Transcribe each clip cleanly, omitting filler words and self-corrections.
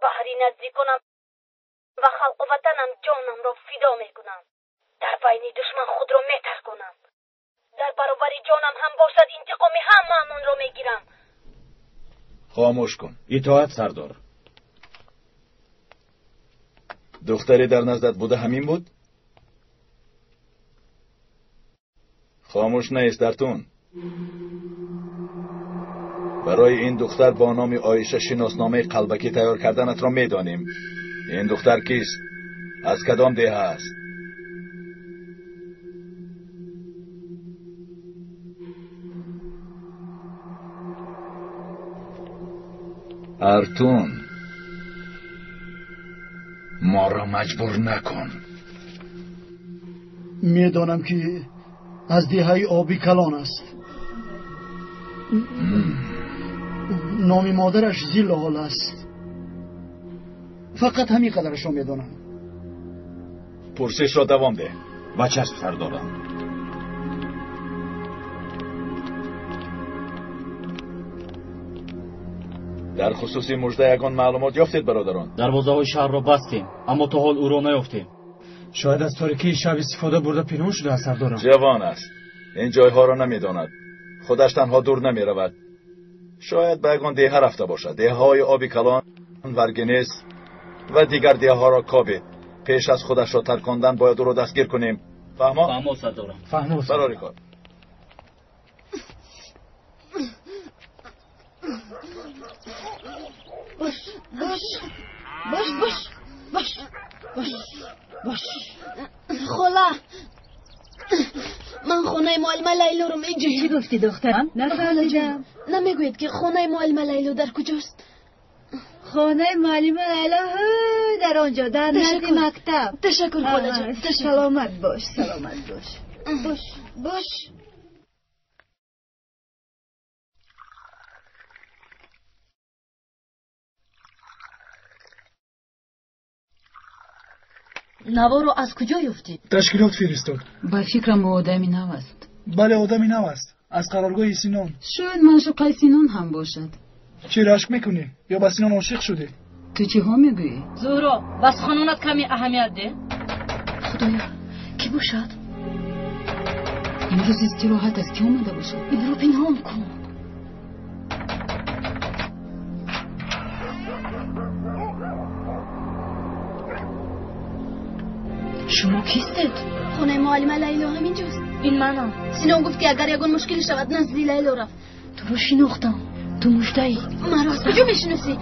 بحری نزدیک کنم و خلق و وطنم جانم را فدا میکنم. در بین دشمن خود را مهتر کنم. در برابر جانم هم باشد انتقام همه‌مان را میگیرم. خاموش کن. اطاعت سردار. دختری در نزدت بوده همین بود؟ خاموش نیست درتون. برای این دختر با نام عایشه شناسنامه قلبکی تیار کردنت را میدانیم. این دختر کیست؟ از کدام دهه است؟ ارتون، ما را مجبور نکن. میدانم که از دهه آبی کلان است. نام مادرش زیلال است. فقط همین قدرش را میدانم. پرسش را دوام ده. و چشم سردارم. در خصوص مژده یگان معلومات یافتید برادران؟ دروازه های شهر را بستیم اما تا حال او را نیافتیم. شاید از تاریکی شب استفاده برده پنهان شده است سردارم. جوان است. این جایها را نمیداند. خودش تنها دور نمی رود. شاید به یگان دیه رفته باشد. دیه های آبی کلان، ورگنیس و دیگر دیه ها را کابید. پیش از خودش را ترکاندن باید او را دستگیر کنیم. فهمو سردارم. فهمو برای کار. باش خلا، من خانه معلمه لیلا رو میجویم. چی گفتی دخترم؟ نفهمیدم. نمیگوید که خانه معلمه لیلا در کجاست؟ خانه معلمه لیلا در آنجا، در نزد مکتب. تشکر خاله جان. سلامت باش. باش. نوا رو از کجا یافتی؟ تشکیلات فرستاد. با فکرم آدمی نو است. بله آدمی نو است. از قرارگاه سینان. شاید معشوقه سینان هم باشد. چه رشک میکنی؟ یا با سینان عاشق شده؟ تو چی ها میگویی؟ زورا بس خانونت کمی اهمیت ده. خدایا کی باشد؟ امروز استراحت است، کی اومده باشد؟ برو پنهان کن. شما کیستید؟ خانه معلمه لیلا همینجاست. این منم. سینان گفت که اگر یگان مشکلی شود نزد لیلا رفت. تو رو شناختم. تو مژده‌ای. مرا از کجا میشناسی؟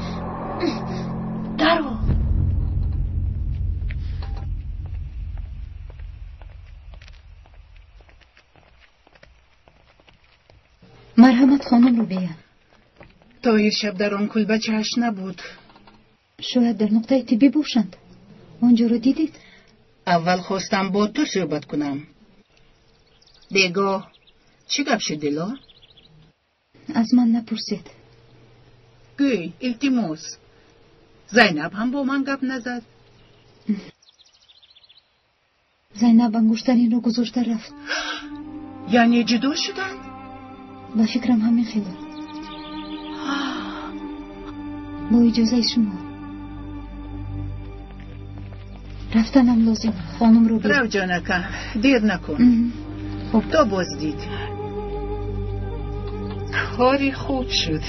درو. مرحمت خانم رو بیان. تا شب در آن کلبه چهش نبود. شاید در نقطه طبی باشند. آنجا رو دیدید؟ اول خواستم با تو صحبت کنم. دیگه چی گپ شد دلا؟ از من نپرسید. گوی التماس. زینب هم با من گپ نزد. زینب انگشترین رو گذاشته رفت. یعنی جدا شدن؟ با فکرم همین خیلی. با اجازه شما رفتنم لازم. خانم رو رو جانکه دیر نکن. خب تا بازدید. کاری خوب شد.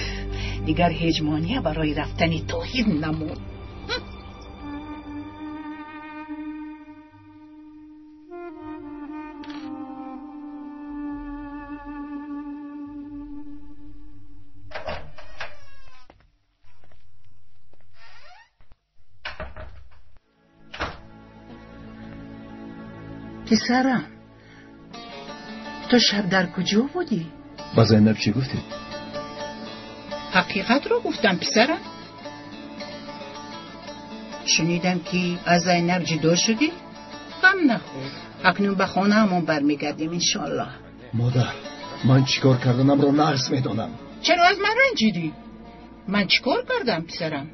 دیگر هجمانیه برای رفتنی توحید نمون. پسرم تو شب در کجا بودی؟ با زینب چی گفتی؟ حقیقت رو گفتم پسرم. شنیدم که از زینب جدا شدی؟ غم نخور. اکنون به خانه همون برمیگردیم انشالله. مادر من چیکار کردنم رو نقص میدونم. چرا از من رنجیدی؟ من چیکار کردم پسرم؟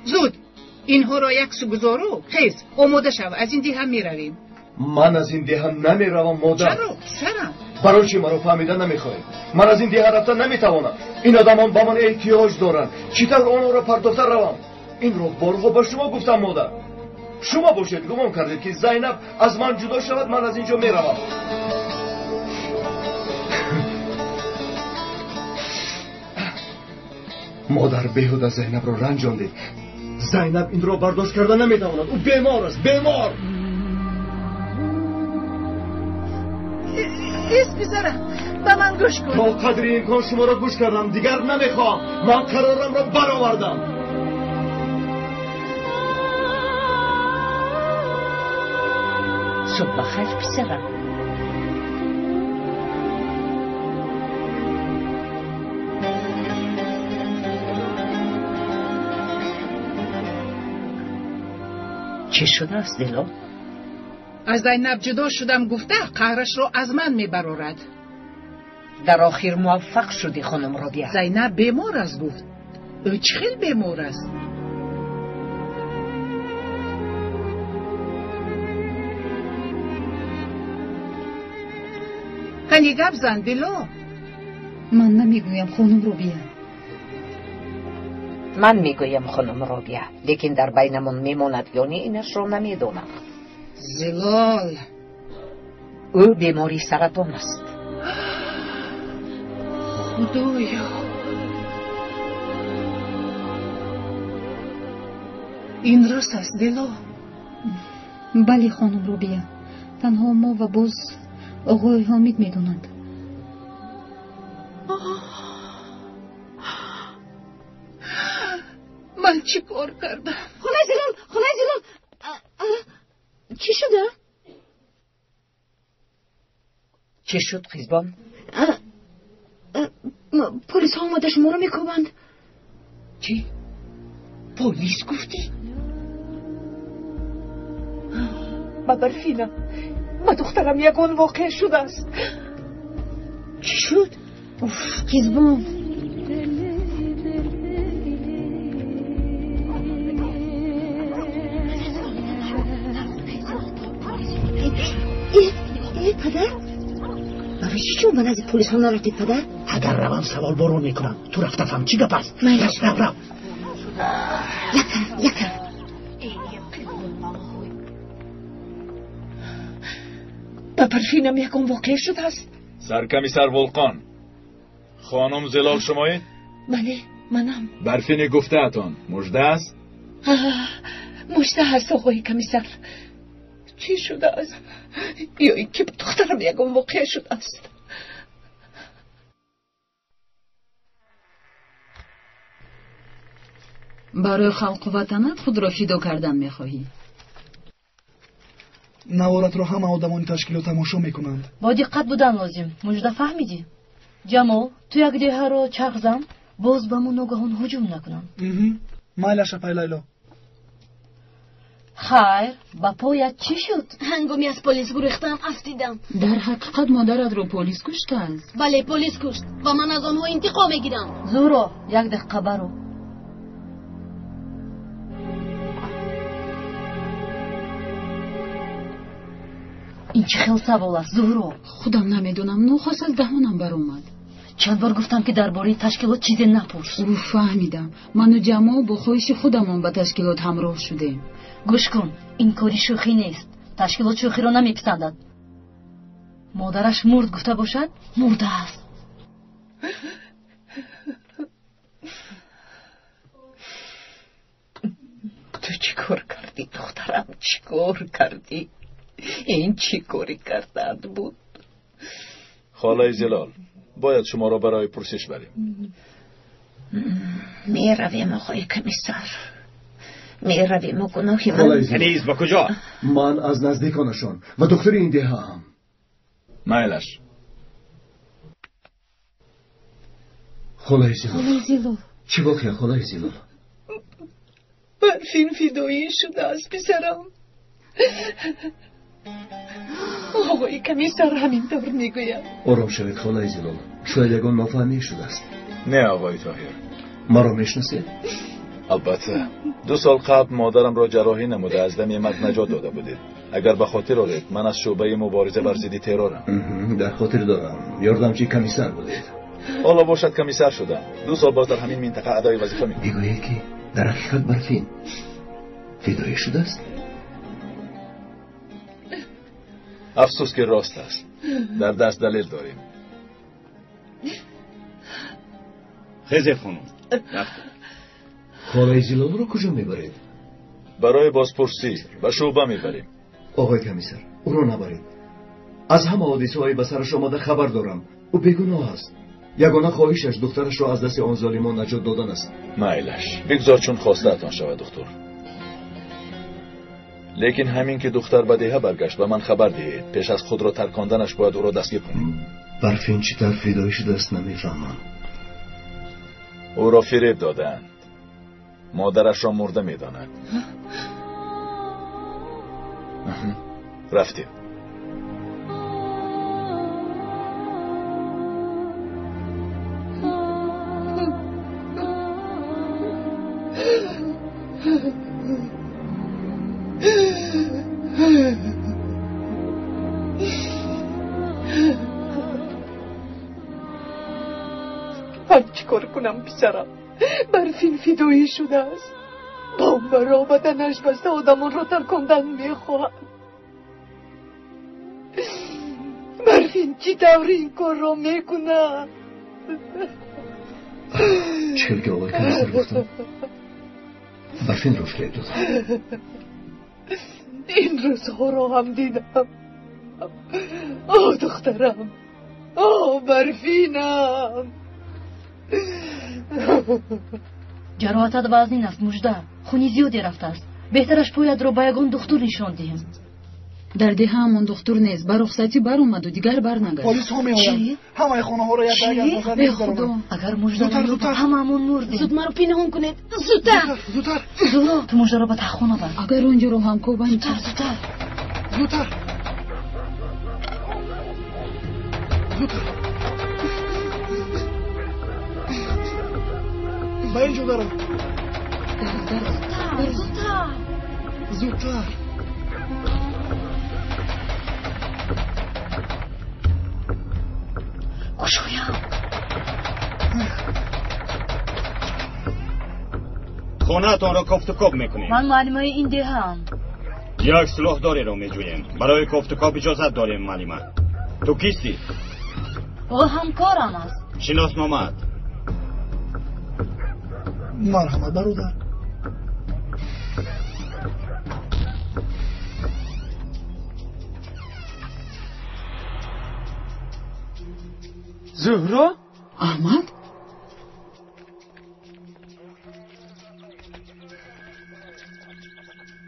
زود اینها را یک سو گذارو. خیز آماده شو، از این دیه میرویم. من از این دیه نمیروم مادر. چرا پسرم؟ برای چی مرا فهمیدن نمیخوای؟ من از این دیه رفتن نمیتوانم. این آدمان با من احتیاج دارن. چطور اونو را پرداخته روم؟ این رو بارها با شما گفتم مادر. شما باشید گمان کردید که زینب از من جدا شود، من از اینجا میروم. مادر بیهوده زینب رو رنجاندید. زینب این رو برداشت کرده نمیتواند. او بیمار است، بیمار. ایست پسرم، به من گوش کن. تا قدری امکان شما را گوش کردم، دیگر نمیخوام. من قرارم را برآوردم. صبح بخیر پسرم. چی شده است دلو؟ از زینب جدا شدم گفته قهرش رو از من میبرارد. در آخر موفق شدی خانم رابیه. زینب بیمار است گفت. او چخیل بیمار است؟ کنی گپ زن دلو. من نمیگویم خانم رابیه. من میگویم خانم رابیه، لیکن در بینمون میموند یا نه اینش رو نمیدونم. زلال، او بیماری سرطان است. خدایا، این راست است دلو؟ بله خانم رابیه، تنها ما و باز آقای حامد میدونند. من چی کار کردم؟ خالای زلال چی شده؟ چی شد خیزبان؟ پلیس ها آمده شما رو میکوبند. چی؟ پلیس گفتی؟ برفینا، با دخترم یگان واقع شده است. چی شد؟ خیزبان، پدر؟ برای چی چون من از پلیس ها نرفتید پدر؟ اگر روم سوال بارون میکنم. تو رفتم چی گپ است؟ رو یک طرف. با برفینم یکم واقع شده است. سرکمیسر ولقان، خانم زلال شمایید؟ بله منم. برفین گفته اتان مژده است؟ مژده هست آقای کمیسر. چی شده است؟ یا اینکه دخترم یکم واقع شده است. برای خلق وطنت خود را فدا کردن میخواهی؟ نوارت را همه آدمان تشکیلات تماشا میکنند. با دقت بودن لازم. مجده فهمیدی؟ جمال تو یک دیه رو چرخ زن باز به من ناگهان هجوم نکنن. مایلش پای لیلا. خیر با پایت چی شد؟ هنگامی از پلیس گریختم افتیدم. در حقیقت مادرت رو پلیس کشته است. بله پلیس کشت و من از آنها انتقام میگیرم. زورو یک دقیقه برو. این چه خیلی سوال است زهرا؟ خودم نمیدونم، نوخاست از دهانم بر اومد. چند بار گفتم که درباره تشکیلات چیزی نپرس. او فهمیدم. من و جماع با خواهش خودمون به تشکیلات همراه شدیم. گوش کن، این کاری شوخی نیست. تشکیلات شوخی را نمیپسندد. مادرش مرد گفته باشد مرده است. تو چی کار کردی دخترم؟ چی کار کردی؟ این چی کاری کردند بود؟ خاله زلال، باید شما را برای پرسش بریم. می رویم آقای کمیسر، می رویم و گناهی من. کنیز با کجا؟ من از نزدیکانشان و دختر این دیه هم. مایلش. خاله زلال زلال چی واقعه خاله زلال؟ برفین فدایی شده از پسرم. آقای کمیسر همینطور میگوید. آرام شوید خاله زلال، شاید یگان نافهمی شده است. نه آقای طاهر. مرا میشناسید؟ البته 2 سال قبل مادرم را جراحی نموده از دم مرگ نجات داده بودید. اگر به خاطر آرید من از شعبه مبارزه بر ضد ترورم. در خاطر دارم. یاردمچی کمیسر بودید. حالا باشد کمیسر شدم. 2 سال باز در همین منطقه ادای وظیفه میکنم. میگویید که در حقیقت برفین فدایی شده است؟ افسوس که راست است. در دست دلیل داریم. خیزید خانم. خالای زیلال رو کجا میبرید؟ برای بازپرسی به شعبه میبریم. آقای کمیسر او رو نبرید. از همه حادثه های به سرش آمده خبر دارم. او بیگناه است. یگانه خواهشش دخترش را از دست آن ظالمان نجات دادن است. مایلش بگذار چون خواسته اتان شود دکتر. لیکن همین که دختر به دهه برگشت به من خبر دهید. پیش از خود را ترکاندنش باید او را دستگیر کنیم. برفین چی طرف فدایی شده است نمیفهمم. او را فریب دادند. مادرش را مرده میداند. رفتیم. من چیکار کنم پسرم؟ برفین فدایی شده است. با مرا بدنش بسته آدمان را ترکاندن میخواهد. برفین چی طوری این کار را میکنه؟ چکل که آقای کمیسر گفتم برفین را فریب دادم. این روزها را هم دیدم. آه دخترم، آه برفینم. جراحتت وزنین است مژده. خونی زیادی رفته است. بهترش باید رو به یگان دکتر نشان دهیم. در ده همون دکتر نیست. بر رخصتی بر اومد و دیگر برنگشت. پلیس ها میآیند. همه خانه ها را یک یک نظر می‌دارند. اگر مژده رو هممون مردیم. زود مرا پنهان کنید. زودتر. زودتر. تو مژده رو به تخونه بر. اگر اونجا رو هم کوبن زودتر. به اینجا دارم. زودتر. گشایم. خانه تان را کفت و کاب میکنیم. من معلمه این ده هم. یک سلاحداری را میجوییم. برای کفت و کاب اجازت داریم معلمه. تو کیستی؟ او همکارم است. شناسنامه‌ات؟ مرحمت برادر. زهرا؟ احمد؟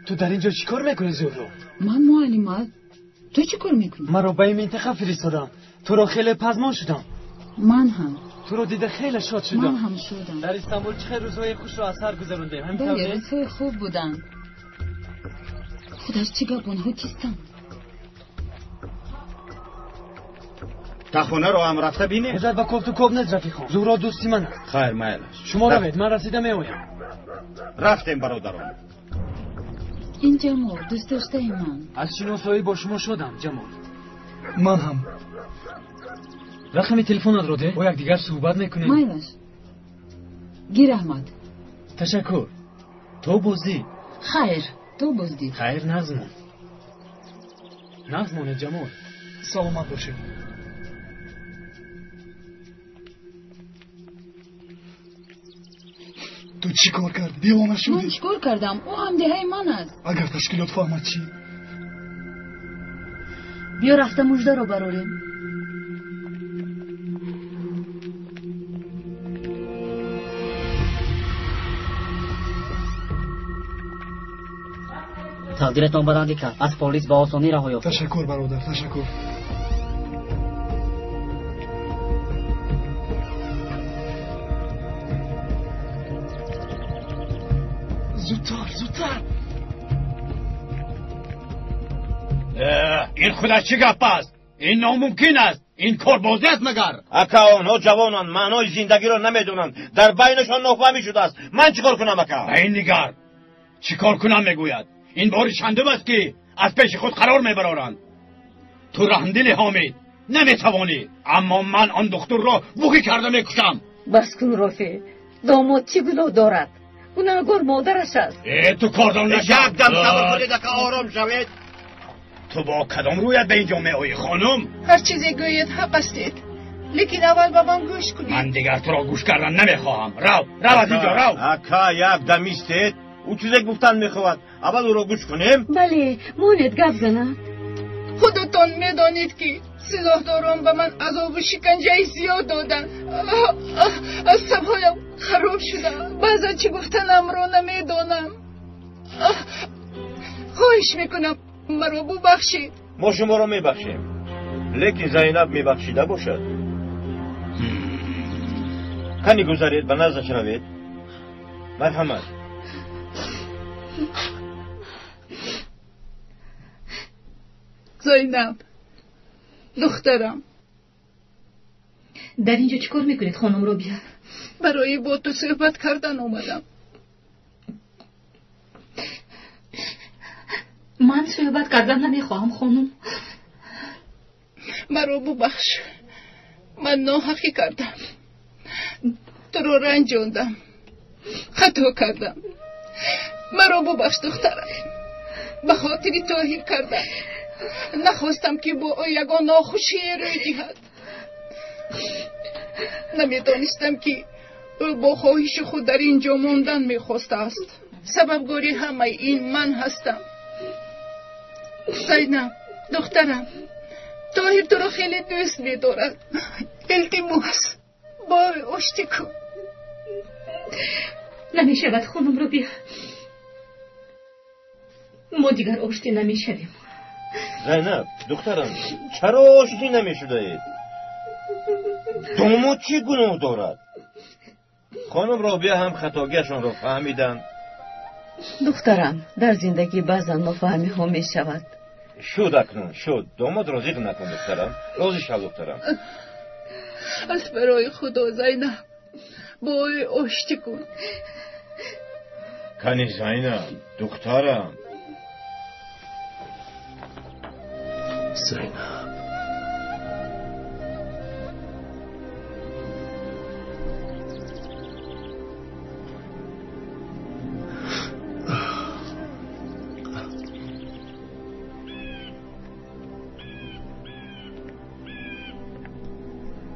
تو در اینجا چی کار میکنی زهرا؟ من معلمت. تو چی کار میکنی؟ من رو به این منطقه فرستادم. تو رو خیلی پزمان شدم. من هم. تو رو دیده خیلی شاد شدم. من هم شدم. در استانبول چه روزهای خوش رو از سر گذروندیم. همین بله روزهای خوب بودن. خودش چی گپونه ها کیستم؟ تا خونه رو هم رفته بینی؟ حضرت با کفت و کاب نیست رفیق خان. زهرا دوستی من است. خیر مایلش. شما روید من رسیده میایم. رفتیم برادران. این جمال دوست داشته من. از شناسایی با شما شدم جمال. من هم. رقم تلفنت رو ده. با یک دیگر صحبت میکنیم. مایلش. گیر احمد. تشکر. تو بازی. خیر تو بازدی. خیر نظمون. نظمونه جمال. سلامت باشید. تو چی کار کردی؟ دیوانه شدی؟ من چی کار کردم؟ او هم دهه من است. اگر تشکیلات فهمد چی؟ بیا رفته مژده رو براریم. تقدیرتان بدن دیگر. از پلیس به آسانی رها یافتید. تشکر برادر، تشکر. زودتر. این خدا چی گپ است؟ این ناممکن است. این کاربازی است مگر؟ اکا آنها جوانان معنای زندگی را نمیدونند. در بینشان نخبه شده است. من چیکار کنم اکا؟ این نگر چیکار کنم میگوید. این بار چندم است که از پیش خود قرار میبرارند. تو رحمدل حامد نمیتوانی، اما من آن دختر را بوکی کرده میکشم. بس کن رفیق. داماد چی گناه دارد؟ اونم گور مادرش است. تو کاردان نشد. یک دم صبر کنید که آرام شوید. تو با کدام رویت به اینجا میآیی خانم؟ هر چیزی گوید حق استید، لیکن اول با من گوش کنید. من دیگر تو را گوش کردن نمیخواهم. رو از اینجا رو. اکا یک دم ایستید. او چیزی گفتن میخواهد. اول او را گوش کنیم. بله مونت گپ زند. خودتان میدانید که سلاحداران به من عذاب و شکنجه زیاد دادن. عصبهایم خراب شده. بعضا چی گفتنم را نمیدانم. خواهش میکنم مرا ببخشید. ما شما را میبخشیم، لیکن زینب میبخشیده باشد. کنی گذارید به نزدش روید. مرحمت. زینب دخترم، در اینجا چیکار میکنید خانم رابیه؟ برای با تو صحبت کردن اومدم. من صحبت کردن نمیخواهم خانم. مرا ببخش، من ناحقی کردم، تو رو رنجاندم، خطا کردم. مرا ببخش دخترم، به خاطر طاهر کردم. نخواستم که با او یگان ناخوشی روی دهد. نمیدانستم که او با خواهش خود در اینجا موندن میخواسته است. سببگاری همه این من هستم. زینب دخترم، طاهر تو را خیلی دوست می‌دارد. التماس با آشتی کن. نمیشود خانم رو بیا، ما دیگر آشتی نمیشویم. زینب دخترم، چرا آشتی نمیشده؟ داماد چی گناه دارد؟ خانم رابیه هم خطاگیشان را فهمیدن. دخترم، در زندگی بعضا نافهمی ها می شود. شد اکنون شد. داماد راضی نکن دخترم. راضی شو دخترم. از برای خدا زینب با آشتی کن. کنی زینب دخترم. زینب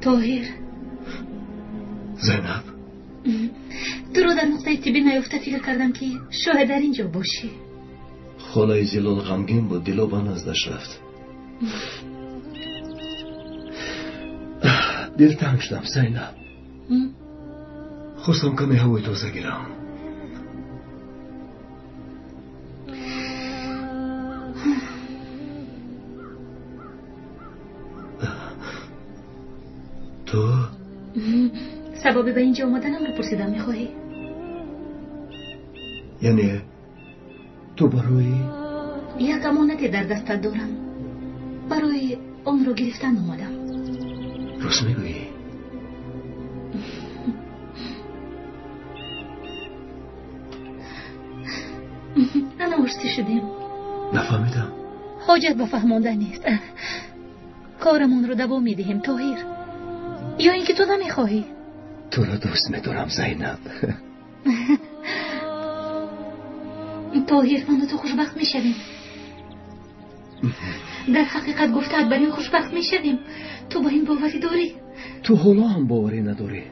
طاهر، زینب تو رو در نقطه طبی نیافته فکر کردم که شاید در اینجا باشی. خالای زلال غمگین بود، دلو به نزدش رفت. دلتنگ شدم زینب. خواستم کمی هوای تازه گیرم. تو سبب به اینجا اومدنم رو پرسیدم، میخواهی؟ یعنی تو برای یک امانت در دستت دارم، برای آن رو گرفتن اومدم. راست میگویی؟ انا ارسی شدیم. نفهمیدم. حاجت به فهمانده نیست. کارمون رو دوام میدهیم طاهر، یا اینکه تو نمیخواهی؟ تو را دوست میدارم زینب. طاهر، من و تو خوشبخت میشویم. در حقیقت گفته برای این خوشبخت میشویم. تو با این باوری داری؟ تو حالا هم باوری نداری.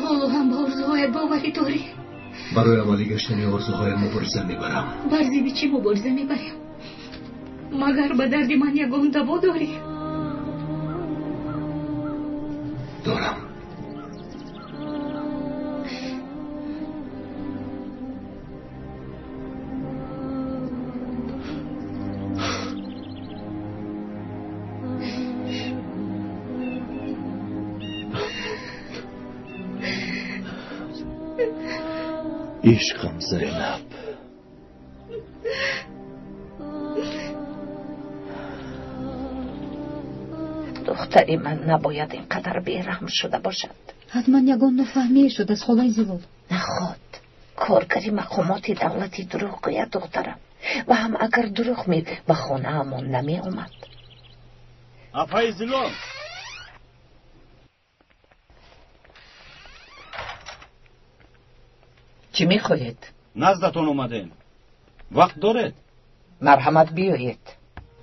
حالا هم با آرزوهای باوری داری؟ برای عملی گشتن آرزوهای مبارزه میبرم. برزی به چی مبارزه میبریم؟ مگر به درد من یگان دوا داری؟ دارم. عشقم زینب، دختری من نباید اینقدر بیرحم شده باشد. حتما یگان نفهمی شد از خالای زلال. نخود کارگری مقامات دولتی دروغ گوید دخترم، و هم اگر دروغ می به خانه همون نمی اومد. افای زلال چی می خواهید؟ نزدتون اومدیم. وقت دارد؟ مرحمت بیایید.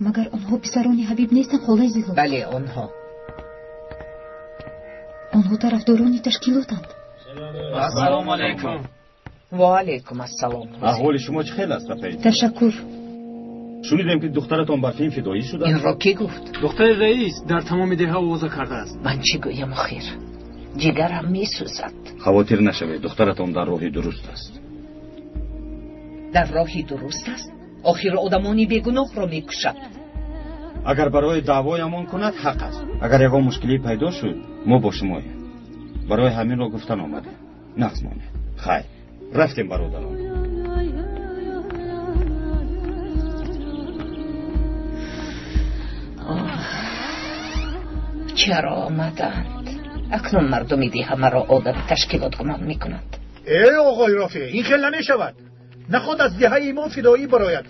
مگر آنها پسرانی حبیب نیستن خالای زلال؟ بله آنها طرفدارانی تشکیلاتند. السلام علیکم. و علیکم السلام. احوال شما چه خیلی است رفیق؟ تشکر. شنیدم که دخترتان بر فیلم فدایی شده. این را کی گفت؟ دختر رئیس در تمام ده ها وضع کرده است. من چی گویم خیر؟ جگرم می سوزد. خواطر نشوید، دخترتان در راهی درست است. در راهی درست است؟ آخر آدمانی بیگناه را می کشد. اگر برای دعوای امان کند حق است. اگر یکان مشکلی پیدا شد ما با شماییم. برای همین را گفتن آمده. نقص مانه. خیر رفتیم برادران. چرا آمدند؟ اکنون مردمی ده همه را آدم تشکیلات گمان می کند. ای آقای رافع این خیلی نمی شود. نخواد از دهه ایمان فدایی براید.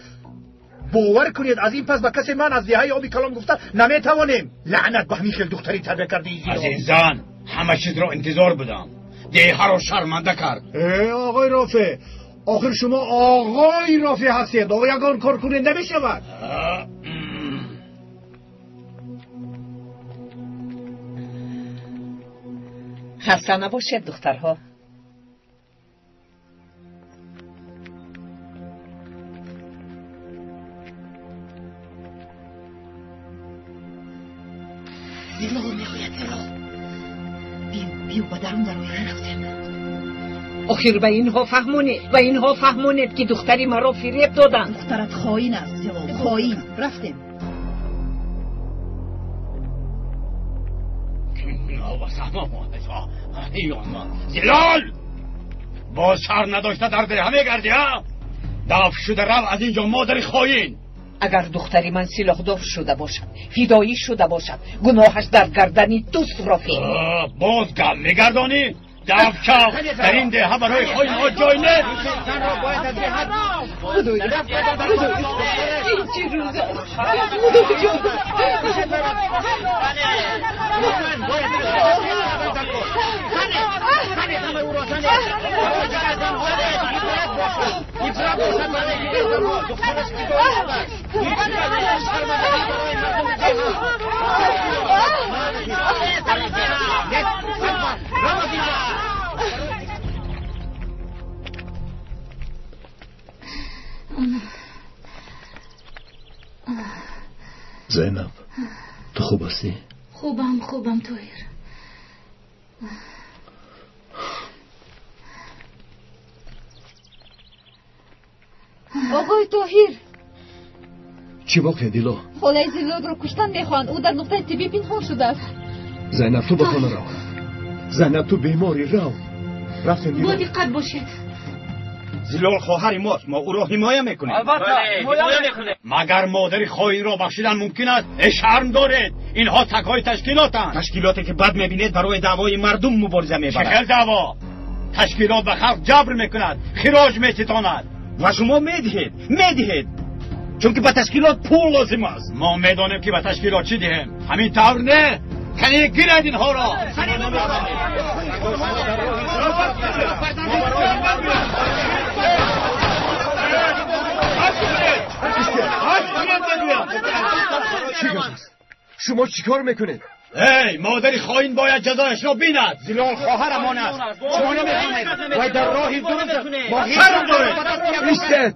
باور کنید از این پس به کسی من از دهه آبی کلام گفته نمی توانیم. لعنت به همین خیلی دختری تربیه کرده. از این زن همه چیز را انتظار بدم. دهه را شرمنده کرد. ای آقای رافع آخر شما آقای رافع هستید. آقای یگان کار کنید نمی شود. خسته نباشید دخترها. زلال میخوید زلال. بیو با درون رفتیم. آخر به اینها فهمونید که دختری مرا فریب دادن. دخترت خائن است زلال، خائن. رفتیم. زلال باز سر نداشته در همه گردی ها. دفع شده رو از اینجا مادر خائن. اگر دختری من سلاحدار شده باشد، فدایی شده باشد، گناهش در گردنی دوست رافع. باز گم میگردانی؟ دفع شو. در این ده برای خائن ها جای نه. این چی روز است؟ زینب تو خوب هستی؟ خوبم طاهر. آقای طاهر چی واقعه دیلا؟ خالای زلال رو کشتن میخوان. او در نقطه طبی پنهان شده است. زینب تو به خانه رو. زینب تو بیماری رو. رفتیم دیلا. با دقت باشید. زلال خواهر ماست، ما او را حمایه میکنیم. مگر مادر خائن را بخشیدن ممکن است؟ شرم دارید. اینها تکای تشکیلاتند. تشکیلاتی که بد میبینید برای دعوای مردم مبارزه میبرند. چه دعوا؟ تشکیلات به خلق جبر میکند، خراج میستاند. و شما میدهید چون که به تشکیلات پول لازم است. ما میدانیم که به تشکیلات چی دهیم. همین طور نه. کنی گیرد اینها را. شما چیکار میکنید؟ ای مادر خائن باید جزایش را بیند. زلال خواهرمان است. شما نمیفهمید. باید در راهی درست با شرم دارید. ایستید.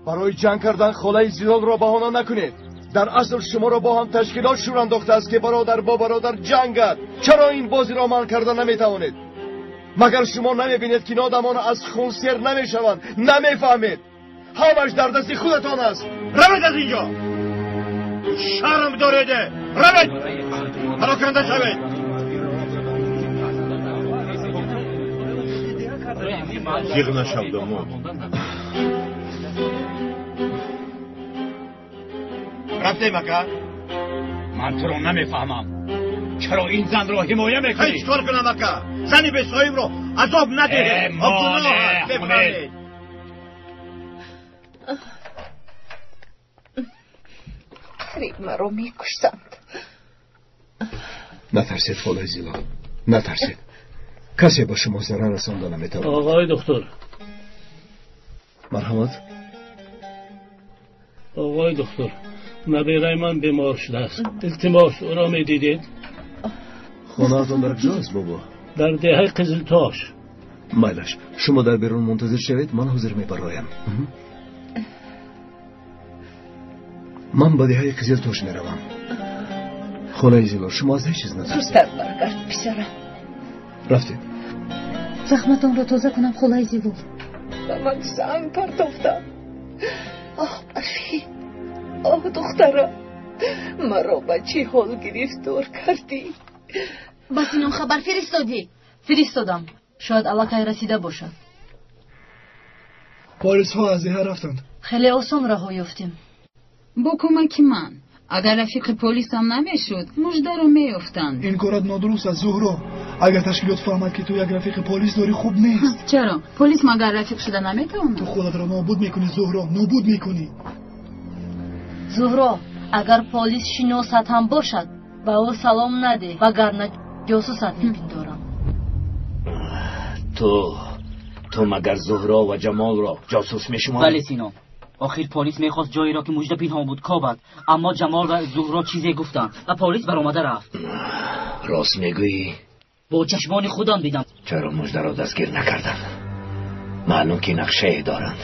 برای جنگ کردن خالای زلال را بهانه نکنید. در اصل شما را با هم تشکیلات شور انداخته است که برادر با برادر جنگد. چرا این بازی را من کردن نمیتوانید؟ مگر شما نمیبینید که نادمان از خون سیر نمیشوند؟ نمیفهمید؟ همش در دست خودتان است. روید از اینجا. شرم دارید. روید. پراکنده شوید. جیغ نشود ما. رفته مکر من تو رو نمیفهمم. چرا این زن را حمایه میکنی؟ هیچ کار کنم اکا. زنی به صاحب رو عذاب نده. مانه حمید. فریب مرا میکشتند. نترسید خدای زیلا، نترسید. کسی با شما ضرر رسانده نمیتواند. آقای دکتر. مرحمت. آقای دکتر، نبیره من بیمار شده است. التماس او را میدیدید؟ خانه‌تان در کجاست بابا؟ در دهه قزلتاش. مایلش، شما در بیرون منتظر شوید، من حاضر میبرایم. من به دهه قزلتاش میروم. خانه زیلا، شما از هیچ چیز نترسید. زودتر برگرد پسرم. رفتید. زخمتان را تازه کنم خالای زیبا. به من سنگ پرتافتم. آه برفی، آه دخترم، مرا به چی حال گرفتار کردی؟ با سینون خبر فرستادی؟ فرستادم، شاید علاقه رسیده باشد. پلیس ها از دیه رفتند. خیلی آسان راه یافتیم. با کمک من اگر رفیق پلیس هم نمیشد مژده رو میافتند. این کارت نادرست است زهرا. اگر تشکیلات فهمد که تو یک رفیق پلیس داری خوب نیست. چرا؟ پلیس مگر رفیق شده نمیتونه؟ تو خودت را نابود میکنی زهرا، نابود میکنی. زهرا، اگر پلیس شناست هم باشد به او سلام نده وگرنه جاسوست میپندارم. تو مگر زهرا و جمال را جاسوس میشماری؟ بله سینا، آخر پلیس میخواست جایی را که مژده پنهان بود کابد، اما جمال و زهرا چیزی گفتند و پلیس برآمده رفت. راست میگویی؟ با چشمان خودم دیدم. چرا مژده را دستگیر نکردن؟ معلوم که نقشه دارند.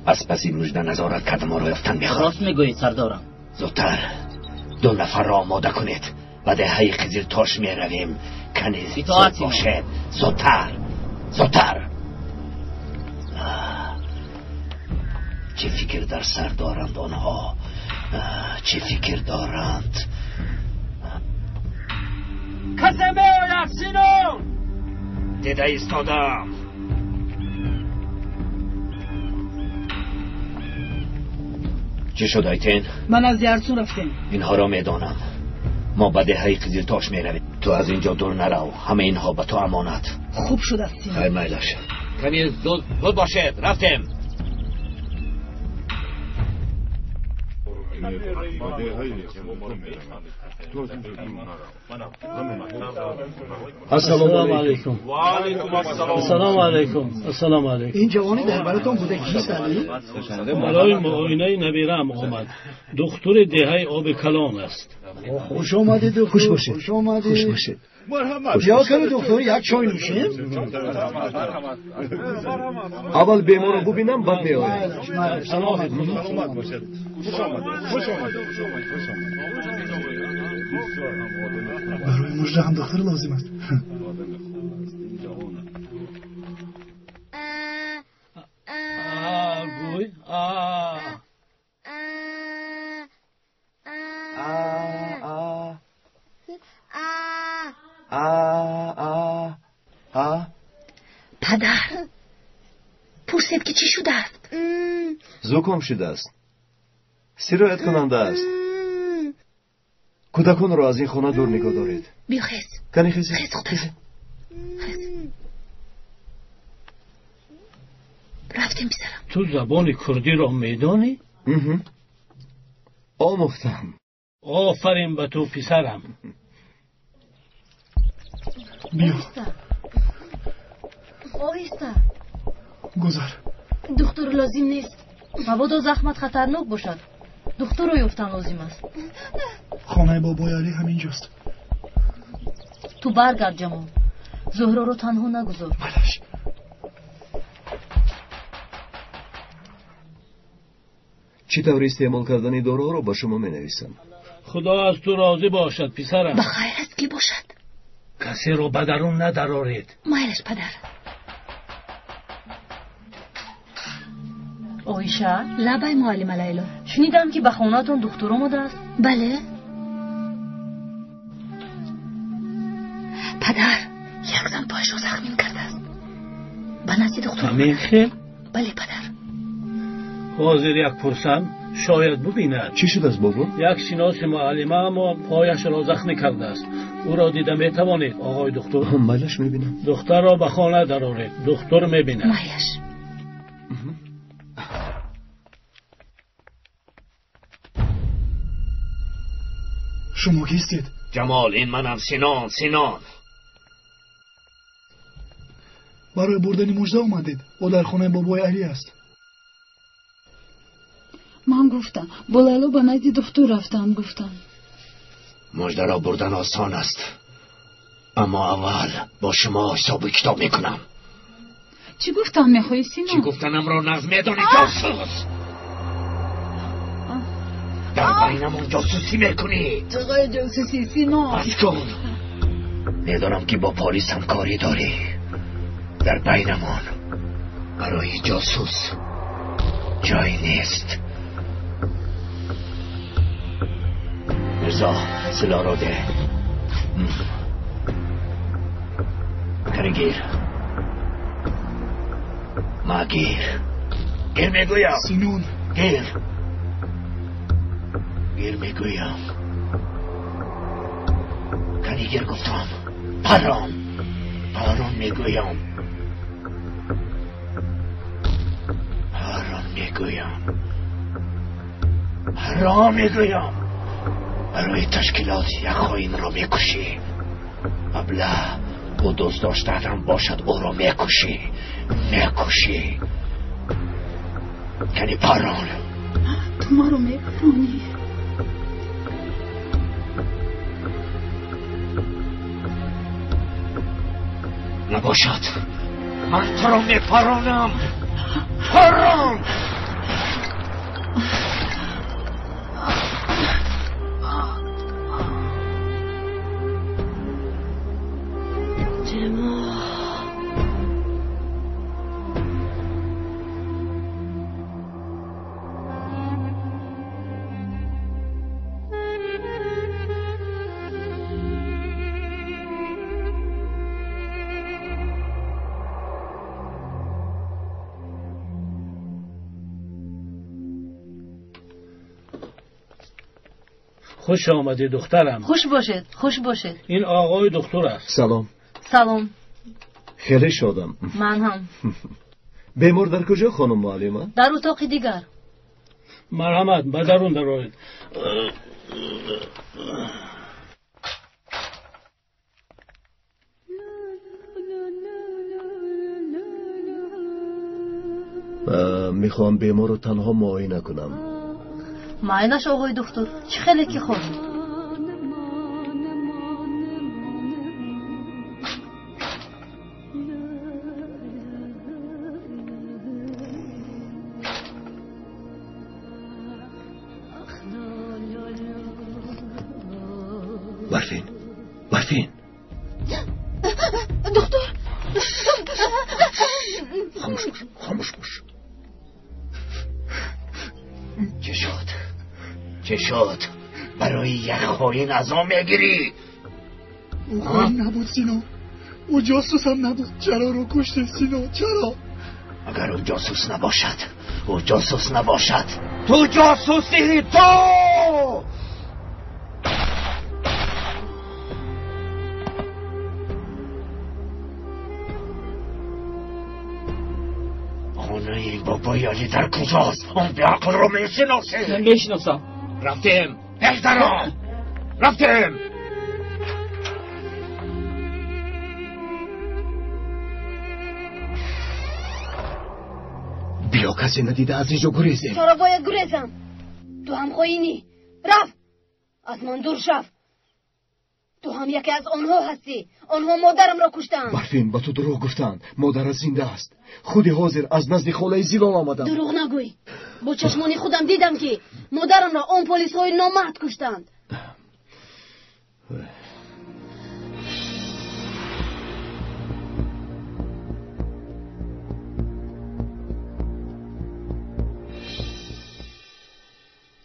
از پسی مژده نظارت کرده ما را یافتن میخواد. راست میگویید سردارم. زودتر 2 نفر را آماده کنید و دهه قزلتاش میرویم. کنیز زود باشد. زودتر. چه فکر در سر دارند آنها؟ چه فکر دارند؟ کسی باید سینون دیده ایستادم. چه شد آیتین؟ من از یرسون رفتیم. اینها را میدانم. ما به دهه قزلتاش میرویم. تو از اینجا دور نرو. همه اینها به تو امانت. خوب شد است سینون. خیر میلش. کنیز زود باشد. رفتیم. السلام علیکم. و علیکم السلام علیکم. این جوانی در براتون بوده کیست علی؟ برای معاینه نبیرم آمد. دکتر دهه آب کلان است. خوش آمدید دکتر. خوش باشید. یا کنه دکتر یک چای نوشیم؟ اول بیمار رو ببینم بعد میایم. سلامت باشد. خوش آمده. برای مژده هم دختر لازم است. گوی پدر پرسید که چی شده است؟ زکام شده است. سرایت کننده است. کودکان را از این خانه دور نگاه دارید. بیا خیز. کنی خیز. رفتیم پسرم. تو زبان کردی را میدانی؟ آموختم. آفرین به تو پسرم. بیا آهسته. گذر. دکتر لازم نیست. مبادا زخمت خطرناک باشد. دکتر رو یافتن لازم است. خانه بابای علی همینجاست. تو برگرد جمال. زهرا رو تنها نگذار. بلش. چی طور استعمال کردن دارو رو با شما می نویسم. خدا از تو راضی باشد پسرم. بخیر است که باشد. کسی رو به درون ندرارید. مایلش پدر. آیشه لبای معلم لیلا. شنیدم که به خانه‌تون دکتر آمده است. بله. پدر یک زن پایش رو زخمی کرده است. به نزد دکتر میخه؟ بله پدر. حاضر یک پرسم شاید ببیند. چی شد از بابا؟ یک شناس معلمه اما پایش را زخمی کرده است. او را دیده میتوانید آقای دکتر؟ مالش میبینم. دختر را به خانه درآورید. دکتر میبیند. مایش شما کیستید؟ جمال این منم. سینان برای بردن مژده اومدید. او در خانه بابای علی است. من گفتم با لیلا به نزد دکتر رفتم. گفتم مژده را بردن آسان است، اما اول با شما حساب کتاب میکنم. چی گفتم میخوای سینا؟ چی گفتنم را نقض میدانی جاسوس؟ در بینمون جاسوسی میکنی. چقدر جاسوسی سینا؟ بس کن. میدانم که با پلیس هم کاری داری. در بینمون برای جاسوس جایی نیست. مرزا سلاح را ده. کنی گیر. ما گیر میگویم. سینون گیر میگویم. کنی گیر گفتم. پرام میگویم. حرام میگویم. برای تشکیلات یک خائن را میکشی. ابله او دوست داشتن باشد او را میکشی. کنی پران. تو ما رو میپرانی. نباشد من تو را میپرانم. پران. خوش آمدید دخترم. خوش باشید. این آقای دکتر است. سلام. خیلی شادم. من هم. بیمار در کجا خانم معلمه؟ در اتاق دیگر. مرحمت به درون درآیید. میخوام بیمار رو تنها معاینه کنم. معاینش آقای دکتر چه خیلی که خواهید. برفین دکتر خاموش باش. چه شد؟ برای یک خائن عزا میگیری؟ او خائن نبود سینا. او جاسوس هم نبود. چرا رو کشته سینا؟ چرا؟ اگر او جاسوس نباشد تو جاسوسی. تو خانه بابای علی در کجاست؟ اون به عقل رو میشناسه؟ من میشناسم. رفتیم پشتران. بیا کسی ندیده از اینجا گریزیم. چرا باید گریزم؟ تو هم خائنی. رفت از من دور شو. تو هم یکی از آنها هستی. آنها مادرم را کشتند. برفین با تو دروغ گفتند. مادر زنده است. خودی حاضر از نزد خاله زیلال آمدم. دروغ نگوی. با چشمانی خودم دیدم که مادرم را آن پلیس های نامرد کشتند.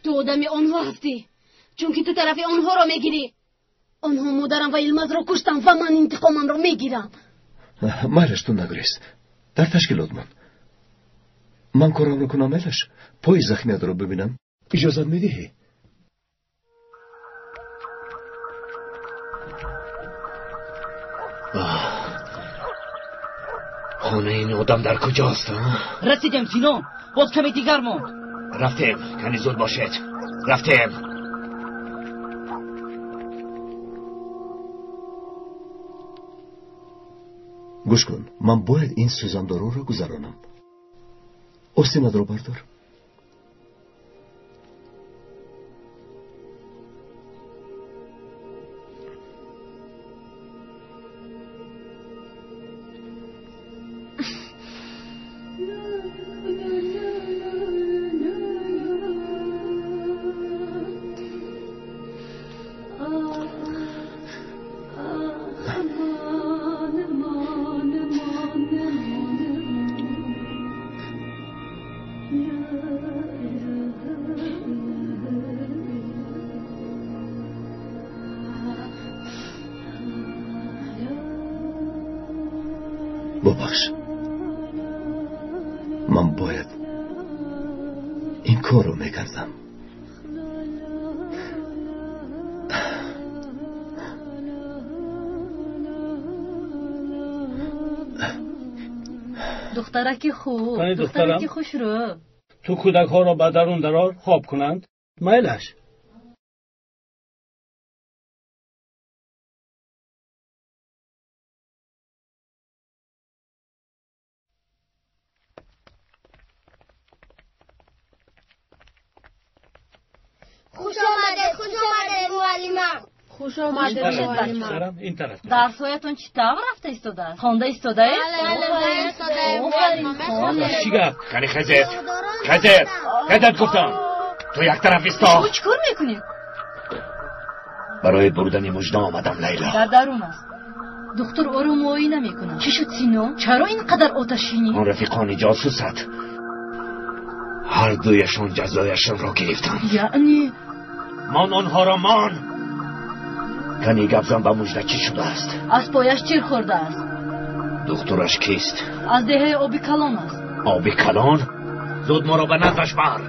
تو آدمی آنها هستی، چون که تو طرف آنها را میگیری. آنها مادرم و یلماز را کشتن و من انتقامم را میگیرم. مالش تو نگریز. در تشکیلات من من کارم رو کنم الش پای زخمیت رو ببینم اجازت میدهی؟ خونه این آدم در کجاست؟ رسیدیم سینو، باز کمی دیگر موند. رفتیم، کنی زود باشید. رفتیم. گوش کن، من باید این سوزندارو رو گذرانم. آستینت رو بردار. ببخش، من باید این کار رو میکردم. دخترکی خوب، دخترکی خوش رو. تو کودک ها را به درون درار خواب کنند میلش. خوش آمده معلمم. خوش آمده معلمم. این طرف. درسایتون چی طور رفته ایستاده است؟ خوانده ایستاده است؟ چی گفت؟ کنی خزت گفتم. تو یک طرف ایستا. چی کار میکنی؟ برای بردن مژده آمدم لیلا. در درون است. دکتر او رو معاینه میکنه. چی شد سینو؟ چرا اینقدر آتشینی؟ آن رفیقان جاسوست. هر دویشان جزایشان را گرفتند. یعنی؟ من آنها را کنی گبزن به مژده چی شده است؟ از پایش تیر خورده است. دکترش کیست؟ از دهه آبی کلان است. آبی کلان؟ زود ما را به نزدش بر.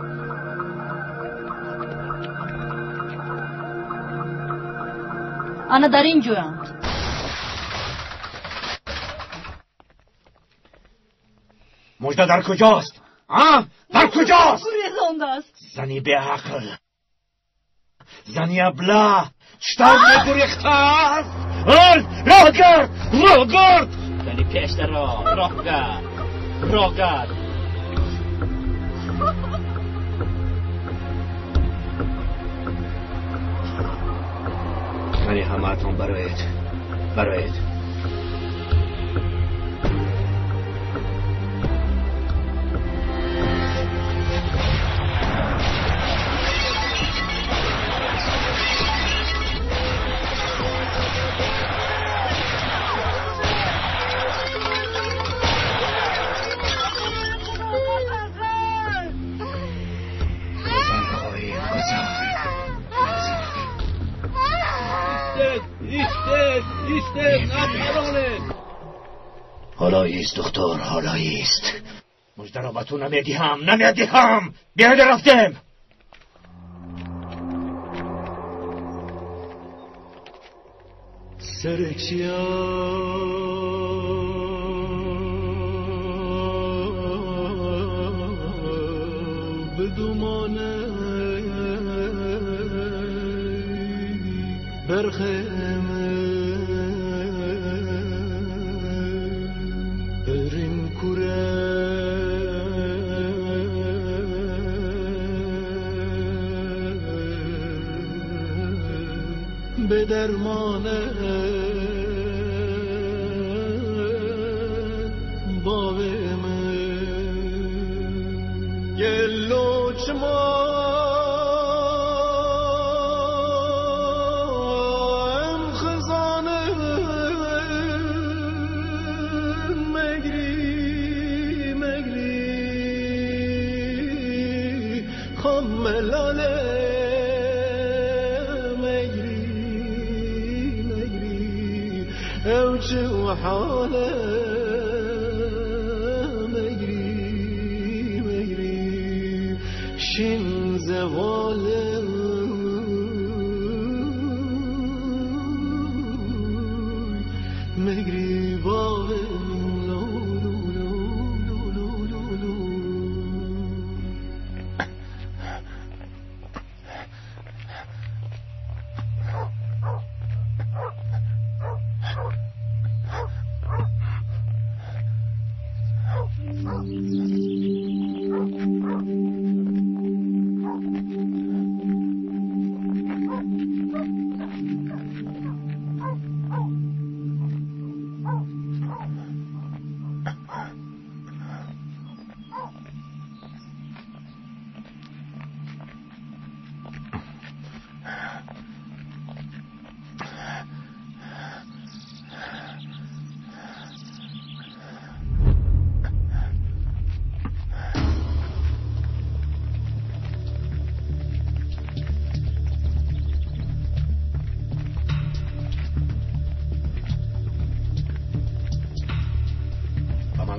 انا در این جویند. مژده در کجاست؟ در کجاست؟ گریزانده است. زنی به عقل، زنی ابله، چطور میگریخته است؟ راه گرد زنی پیش در راه گرد. زنی همه اتون برایت. حالا ایست دکتر، حالا ایست. مژده را به تو نمیدهم. بیاید رفتیم. سرچیا بدومانه برخیمه برین کوره به درمانه باومه گلو چما حاله مجري شین زواله مگری باغ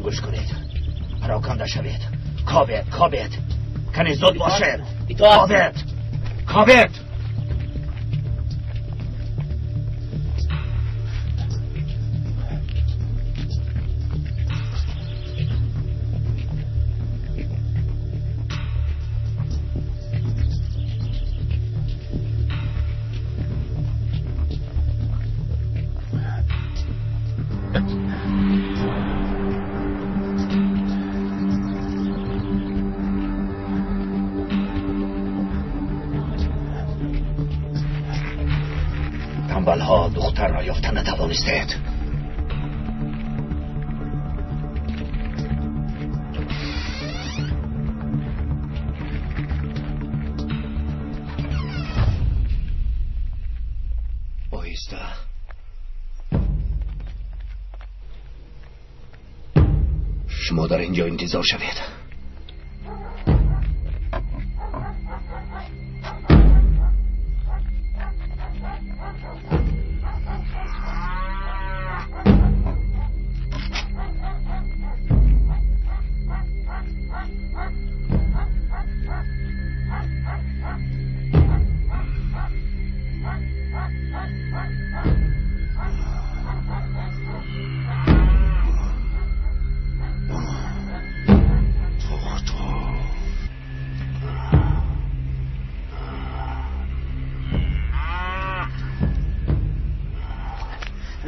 گوش کنید پراکنده شوید کابید کنی زود باشید کابید تنبلها دختر را یافتن نتوانستید آهسته شما در اینجا انتظار شوید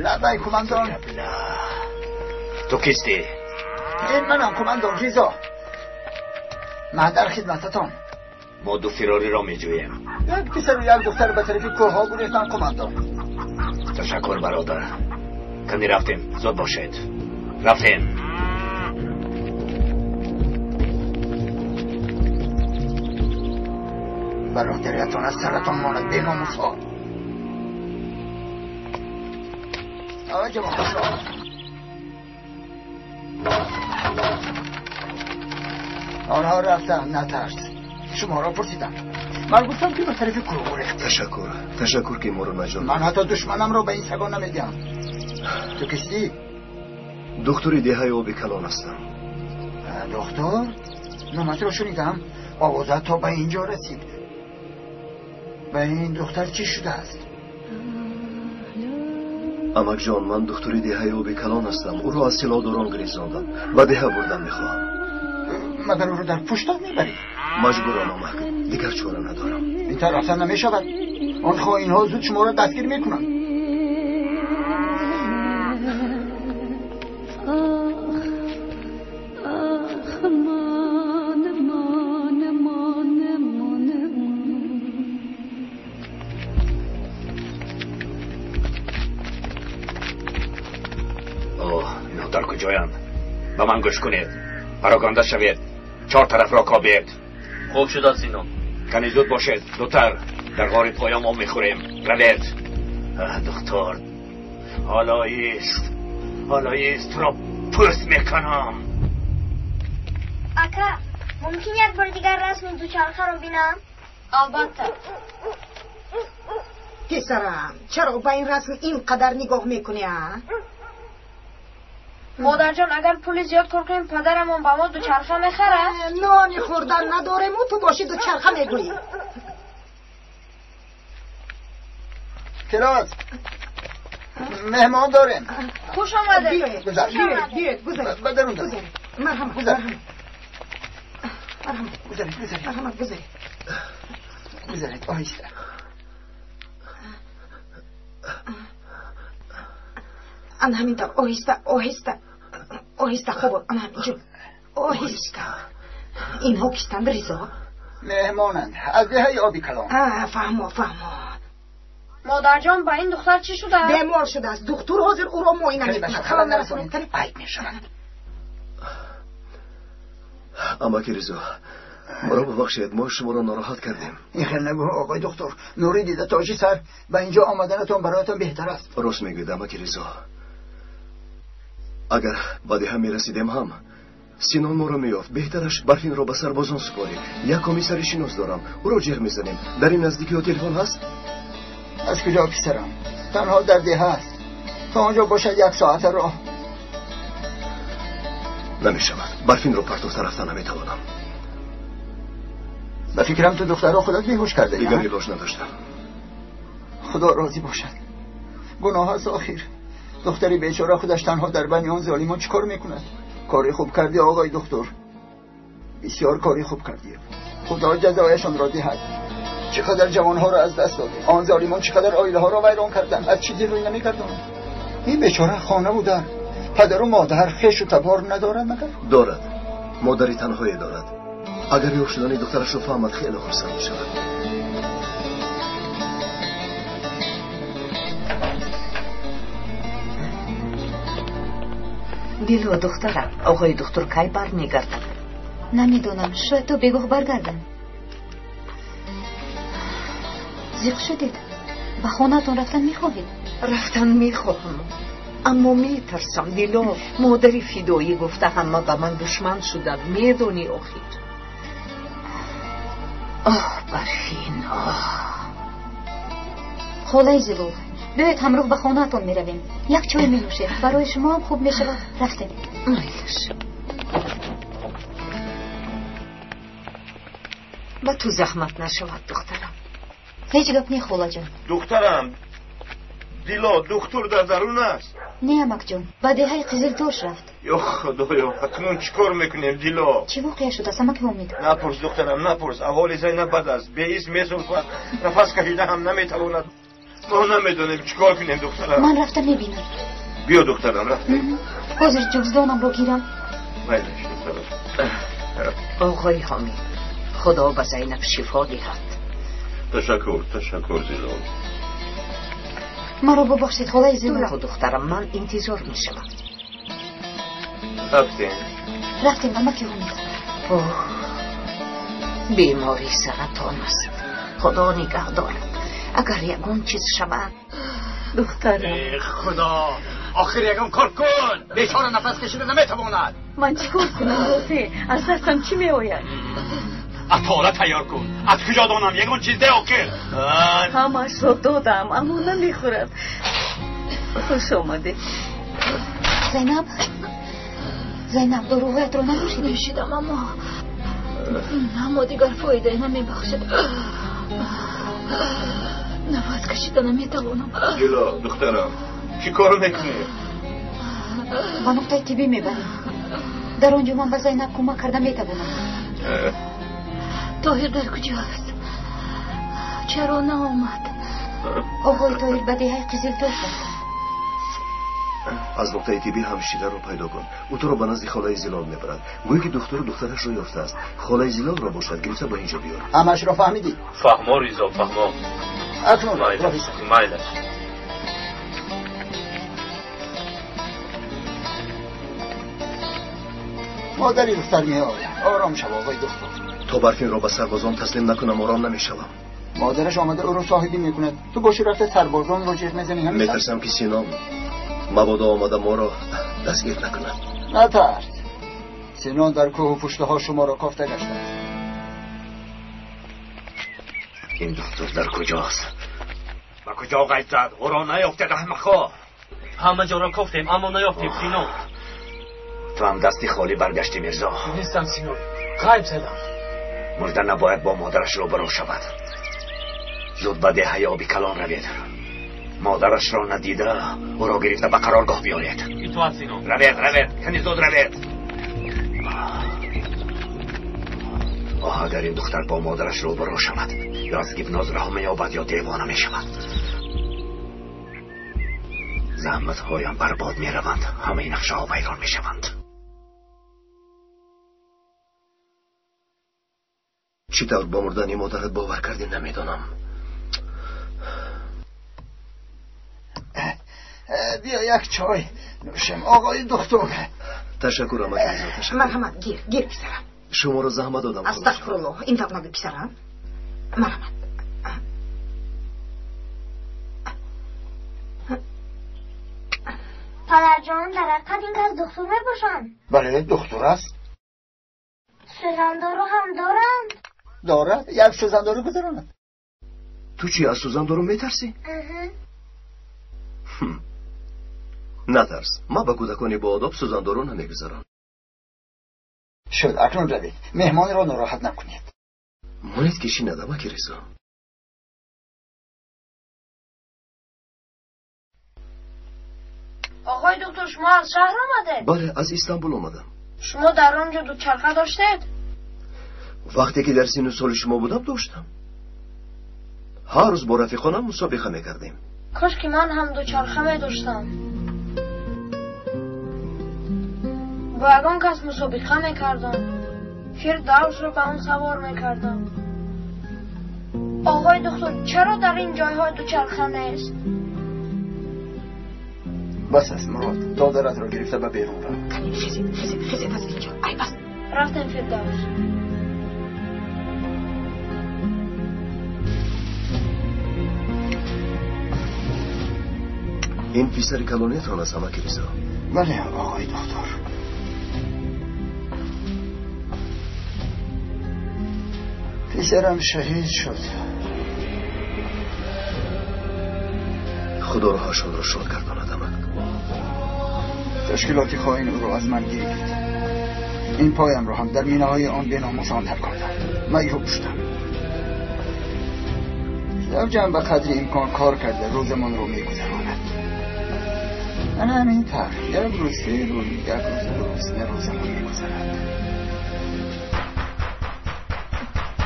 لبای کماندان تو کیستی؟ این منم کماندان ریزا من در خدمتتان ما دو فراری را می جویم یک پسر و یک دختر به طرف کوه ها گریختن کماندان تشکر برادر کنی رفتیم زود باشید رفتیم برادریتان از سرتان ماند به ناموس ها آقای جوان آنها رفتن نترس شما را پرسیدم من گفتم که به طرف کوه گریخت تشکر که ما رو نجات من حتی دشمنم را به این سگان نمیگم تو کسی؟ دکتر دههای آب کلان هستم دکتر؟ نامت را شنیدم آوازت تا به اینجا رسید به این دختر چی شده است؟ امک جان من دکتر دههای آب کلان هستم او را از سیلاداران گریزاندم و ده بردن میخواهم مگر او رو در پشتت میبری؟ مجبورم امک دیگر چاره ندارم این طرف نمیشود آنها اینها زود شما را دستگیر میکنن در کجایند؟ به من گوش کنید پراکنده شوید 4 طرف را کابید خوب شد سینو کنی زود باشید دوتر در غار پایا ما میخوریم روید دکتر حالا ایست را پوست میکنم اکا ممکن یک بار دیگر رسم دوچرخه رو بینم؟ البته پسرم چرا با این رسم اینقدر نگاه میکنی؟ مادرجان اگر پول زیاد کار کنیم پدرمون با ما دوچرخه میخره؟ نانی خوردن نداریم و تو باشی دوچرخه میگویی. کلاس مهمان داریم. خوش آمده. بیاید گذارید بدرون داریم. مرحمت گذارید آهسته. آن همینطور آهسته خوب آن همینجور آهسته. اینها کشتند ریزا مهمانند از دهه آبی کلام. فهمو مادرجان با این دختر چی شده؟ بیمار شده است. دکتر حاضر او را معاینه می‌کند. کلام نرسانید کنید عیب می‌شود. اما که ریزا مرا ببخشید ما شما را ناراحت کردیم. این خیلی نگو آقای دکتر. نوری دیده تاجی سر و اینجا آمدنتون برایتان بهتر است. راست میگوید اما که ریزا اگر بعد هم میرسیدیم هم سینان ما را میافت بهترش برفین را به سربازان سپاری. یک کمیسر شناس دارم او را جر میزنیم. در این نزدیکی تلفن هست؟ از کجا پسرم؟ تنها در ده هست. تا آنجا باشد 1 ساعت راه. نمیشود برفین را پرتو رفتن نمیتوانم. به فکرم تو دختر را خودت بیهوش کرده. دیگر علاج نداشتم. خدا راضی باشد. گناه است آخر. دختری بیچاره خودش تنها در بین آن ظالمان چیکار میکند؟ کاری خوب کردی آقای دکتر. بسیار کاری خوب کردی. خدا جزایشان را دهد. چقدر جوانها را از دست داده. آن ظالمان چقدر عائله ها را ویران کردند. از چیزی روی نمیکردند. این بیچاره خانه بوده. پدر و مادر خویش و تبار ندارد مگر؟ دارد. مادری تنهایی دارد. اگر یوف شدن دخترش رو فهمد خیلی خرسند می شود. دیلو دخترم آقای دکتر کی بر میگردن؟ نمیدونم شاید تو بگاه برگردن. زیق شدید به خانه‌تون رفتن میخواهید؟ رفتن میخواهم اما میترسم. دیلو مادری فیدایی گفته همه به من دشمن شدن. میدونی آخر برفین خاله زیلو بیایید همراه به خانه‌تون میرویم. یک چای می‌نوشید برای شما هم خوب میشود. رفتیم. میلش با تو زحمت نشود دخترم. هیچ گپ نی خاله جان. دخترم دیلا دکتر در درون است. نه امک جان به دهه قزلتوش رفت. یا خدایا اکنون چیکار میکنیم دیلا؟ چی واقع شده است امک امید؟ نپرس دخترم نپرس. احوال زینب بد است. به ایست میسوزد. نفس کشیده هم نمیتواند. ما نمیدونیم چیکار کنیم دخترم. من رفتم میبینم. بیا دخترم رفتیم. حاضر جگزدانم رو گیرم. میلش دخترم. آقای حامد خدا به زینب شفا دهد. تشکر زیلا. مرا ببخشید خاله زیلا. دخترم من انتظار میشم. رفتیم اما که امید. بیماری سرطان است. خدا نگه دارد. اگر یکون چیز شود دخترم. خدا آخر یکم کار کن. بیچاره نفس کشیده نمیتواند. من چیکار کنم روزی؟ از دستم چی میآید؟ اطاله تیار کن. از کجا دانم یکون چیز ده آخر. همش رو دادم اما نمیخورد. خوش آمده. زینب دروغیت رو ننوشیدی؟ نوشیدم اما دیگر فایده نمیبخشد. نفس کشیده نمیتوانم. دیلا دخترم چی کار میکنی؟ با نقطه طبی میبریم. در آنجا من به زینب کمک کرده میتوانم. طاهر در کجا است؟ چرا نامد؟ آقای طاهر به دهه قزلتوش رفت. از نقطه طبی همشیره رو پیدا کن. او تو رو به نزد خاله زلال میبرد. گویی که دختر و دخترش رو یافته است. خاله زلال را باشد گرفته با اینجا بیار. همش را فهمیدی؟ فهما ریزا فهما. اکنون میلش. مادری دختر میآید. آرام شو آقای دکتر. تا برفین را به سربازان تسلیم نکنم آرام نمیشوم. مادرش آمده او رو صاحبی میکند. تو باشی رفته سربازان رو جر میزنی. میترسم که سینام مبادا آمده ما را دستگیر نکند. نترس. سینان در کوه و پشته ها شما را کافته گشته است. این دکتر در کجاست؟ با کجا قید زد؟ او را نیافتید احمقا. همه جا را کفتیم اما نیافتیم سینان. تو هم دستی خالی برگشتی میرزا. نیستم سینور، غیب زدم. مرده نباید با مادرش روبرو شود. زود به دهه آبی کلان روید. مادرش را ندیده او را گرفته به قرارگاه بیارید. تو هست سینور. روید کنی زود روید. اگر این دختر با مادرش روبرو شود یا از گیبناز رها می‌یابد یا دیوانه می‌شود، زحمت هایم برباد می‌روند، همه نقشه ها ویران می‌شوند. چطور با مردن مادرت باور کردی نمیدانم. بیا یک چای نوشم آقای دکتر. تشکر آمد کریزا، تشکر. مرحمت، گیر پسرم. شما رو زحمت دادم. استغفرالله، این طب نگو پسرم. مرحمت. پدر جان در حقیقت این که از دکتر میباشن. بله دکتر است. سوزندارو هم دارند. دارد؟ یک سوزندارو گذارند. تو چی از سوزندارو میترسی؟ نترس، ما به کودکانی با آداب سوزندارو نمیگذارم. شد اکنون روید، مهمان را ناراحت نکنید. مانید کشی ندم کریزا. آقای دکتر شما از شهر آمده؟ بله از استانبول آمدم. شما در آنجا دوچرخه داشتید؟ وقتی که در سن و سال شما بودم داشتم. هر روز با رفیقانم مسابقه میکردیم. کاش که من هم دوچرخه می داشتم. با یگان کس مسابقه میکردم. فردوس رو به اون سوار میکردم. آقای دکتر چرا در این جایهای دوچرخه نیست؟ بس است مراد، دادرت را گرفته به بیرون را. خیزید از اینجا. ای بس رفتم فردوس. این پسر کلانیتان است همه کریزا؟ بله آقای دکتر. پسرم شهید شد. خدا روحشان را شاد گرداند امد. تشکیلات خائن او را از من گرفت. این پایم را هم در مینه های آن بیناموسان در کردند. میروب شدم. زوجم به قدر امکان کار کرده روزمان رو میگذراند. من همین طرح یک روز سه روز یک روز درست روزمان میگذرد.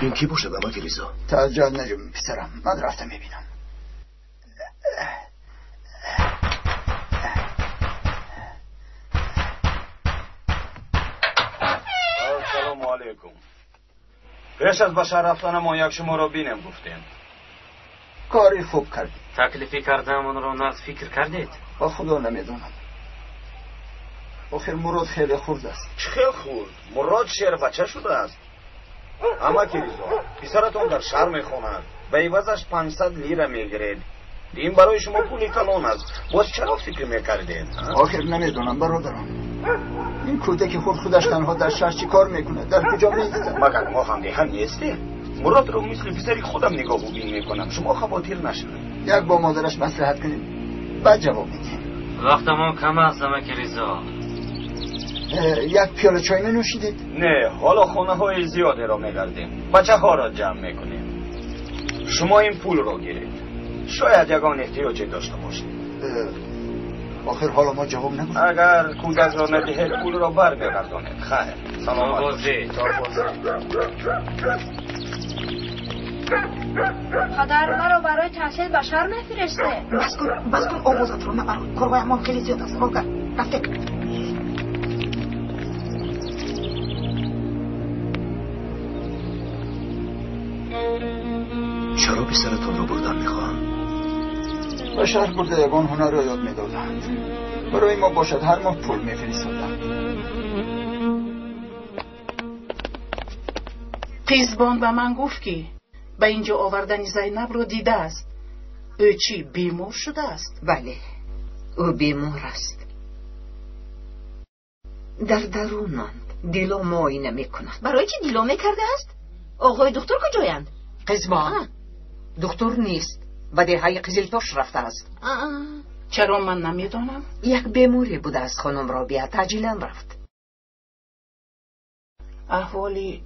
این کی باشد اما کریزا؟ تعجل نجم پسرم، من رفته میبینم. سلام علیکم. پیش از بشر رفتن ما یک شما را بینم گفتیم. کاری خوب کردید. تکلیفی کردم اون رو نقد فکر کردید؟ با خدا نمیدونم. آخر مراد خیلی خورد است. خیلی خورد؟ مراد شیر بچه شده است. اما کریزا پسرتون در شهر میخواند به عوضش 500 لیره میگیرید. این برای شما پولی کلان است. باز چرا فکر میکردید؟ آخر نمیدونم برادرم. این کودک خودش تنها در شهر چی کار میکنه؟ در کجا میگذره؟ مگر ما هم دیگه نیستیم؟ مراد رو مثل پسری خودم نگاه و بین میکنم. شما خواطر نشوید. یک با مادرش مصلحت کنیم بعد جواب میدیم. وقت ما کم است اما کریزا. یک پیاله چای نوشیدید؟ نه، حالا خونه های زیاده را میگردیم. بچه ها را جمع میکنیم. شما این پول را گیرید. شاید یگان احتیاجی داشته باشید. آخر حالا ما جواب نگویم. اگر کودک را ندهید پول را بر میگردانید. خیر سلام پدر مرا برای تحصیل به شهر میفرسته. بس کن آوازت رو نبر. کارهای ما خیلی زیاد است. روکر رفته. چرا پسرتون رو بردن میخواهم؟ به شهر برده یگان هنر را یاد میدادند. برای ما باشد هر ماه پول میفرستادند. قیزبان به من گفت که به اینجا آوردن زینب رو دیده است. او چی بیمار شده است؟ بله او بیمار است. در درونند. دیلو معاینه میکنند. برای چی دیلو میکرده است؟ آقای دکتر کجایند؟ قیزبان دکتر نیست. به دههای قزلتوش رفته است. چرا من نمیدانم؟ یک بیماری بوده است خانم رابعه. تعجیلا رفت. احوالی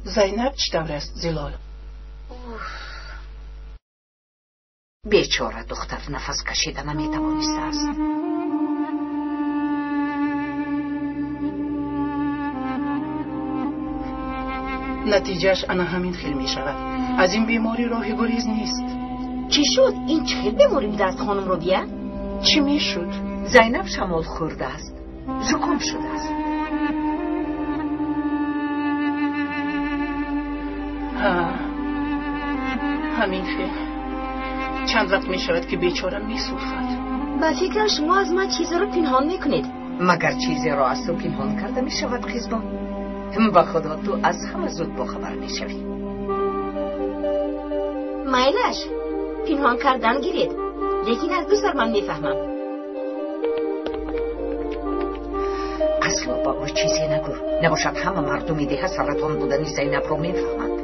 زینب چطور است زلال؟ بیچاره دختر نفس کشیده نمیتوانسته است. نتیجهش انا همین خیل می شود. از این بیماری راه گریز نیست. چی شد؟ این چه خیل بیماری بوده است خانم ربیه؟ چی می شد؟ زینب شمال خورده است. زکام شده است. همین خیل. چند وقت می شود که بیچاره می سوفد. با فکر شما از ما چیزی رو پنهان میکنید. مگر چیزی را از تو پنهان کرده می شود خیزبان؟ با خدا تو از همه زود با خبر می شوی. مایلش پنهان کردن گیرید، لیکن از دو سر من می فهمم. اصلا با او چیزی نگو، نباشد همه مردمی ده سرطان بودن زینب رو می فهمند.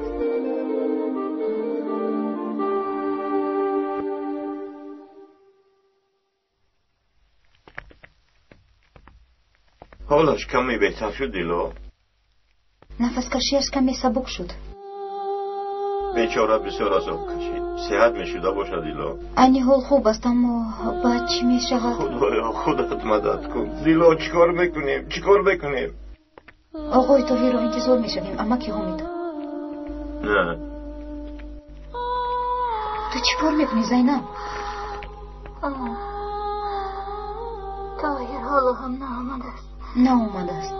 حالش کمی بهتر شد دیلو؟ نفس کشیش کمی سبک شد. بیچاره بسیار عذاب کشید. صحت میشده باشد دیلو؟ انی حال خوب است اما بعد چی میشود؟ خدایا خودت مدد کن. دیلو چیکار بکنیم؟ آقای طاهر رو انتظار میشویم. اما کی حامد؟ نه. تو چیکار میکنی زینب؟ طاهر حالا هم نآمده است.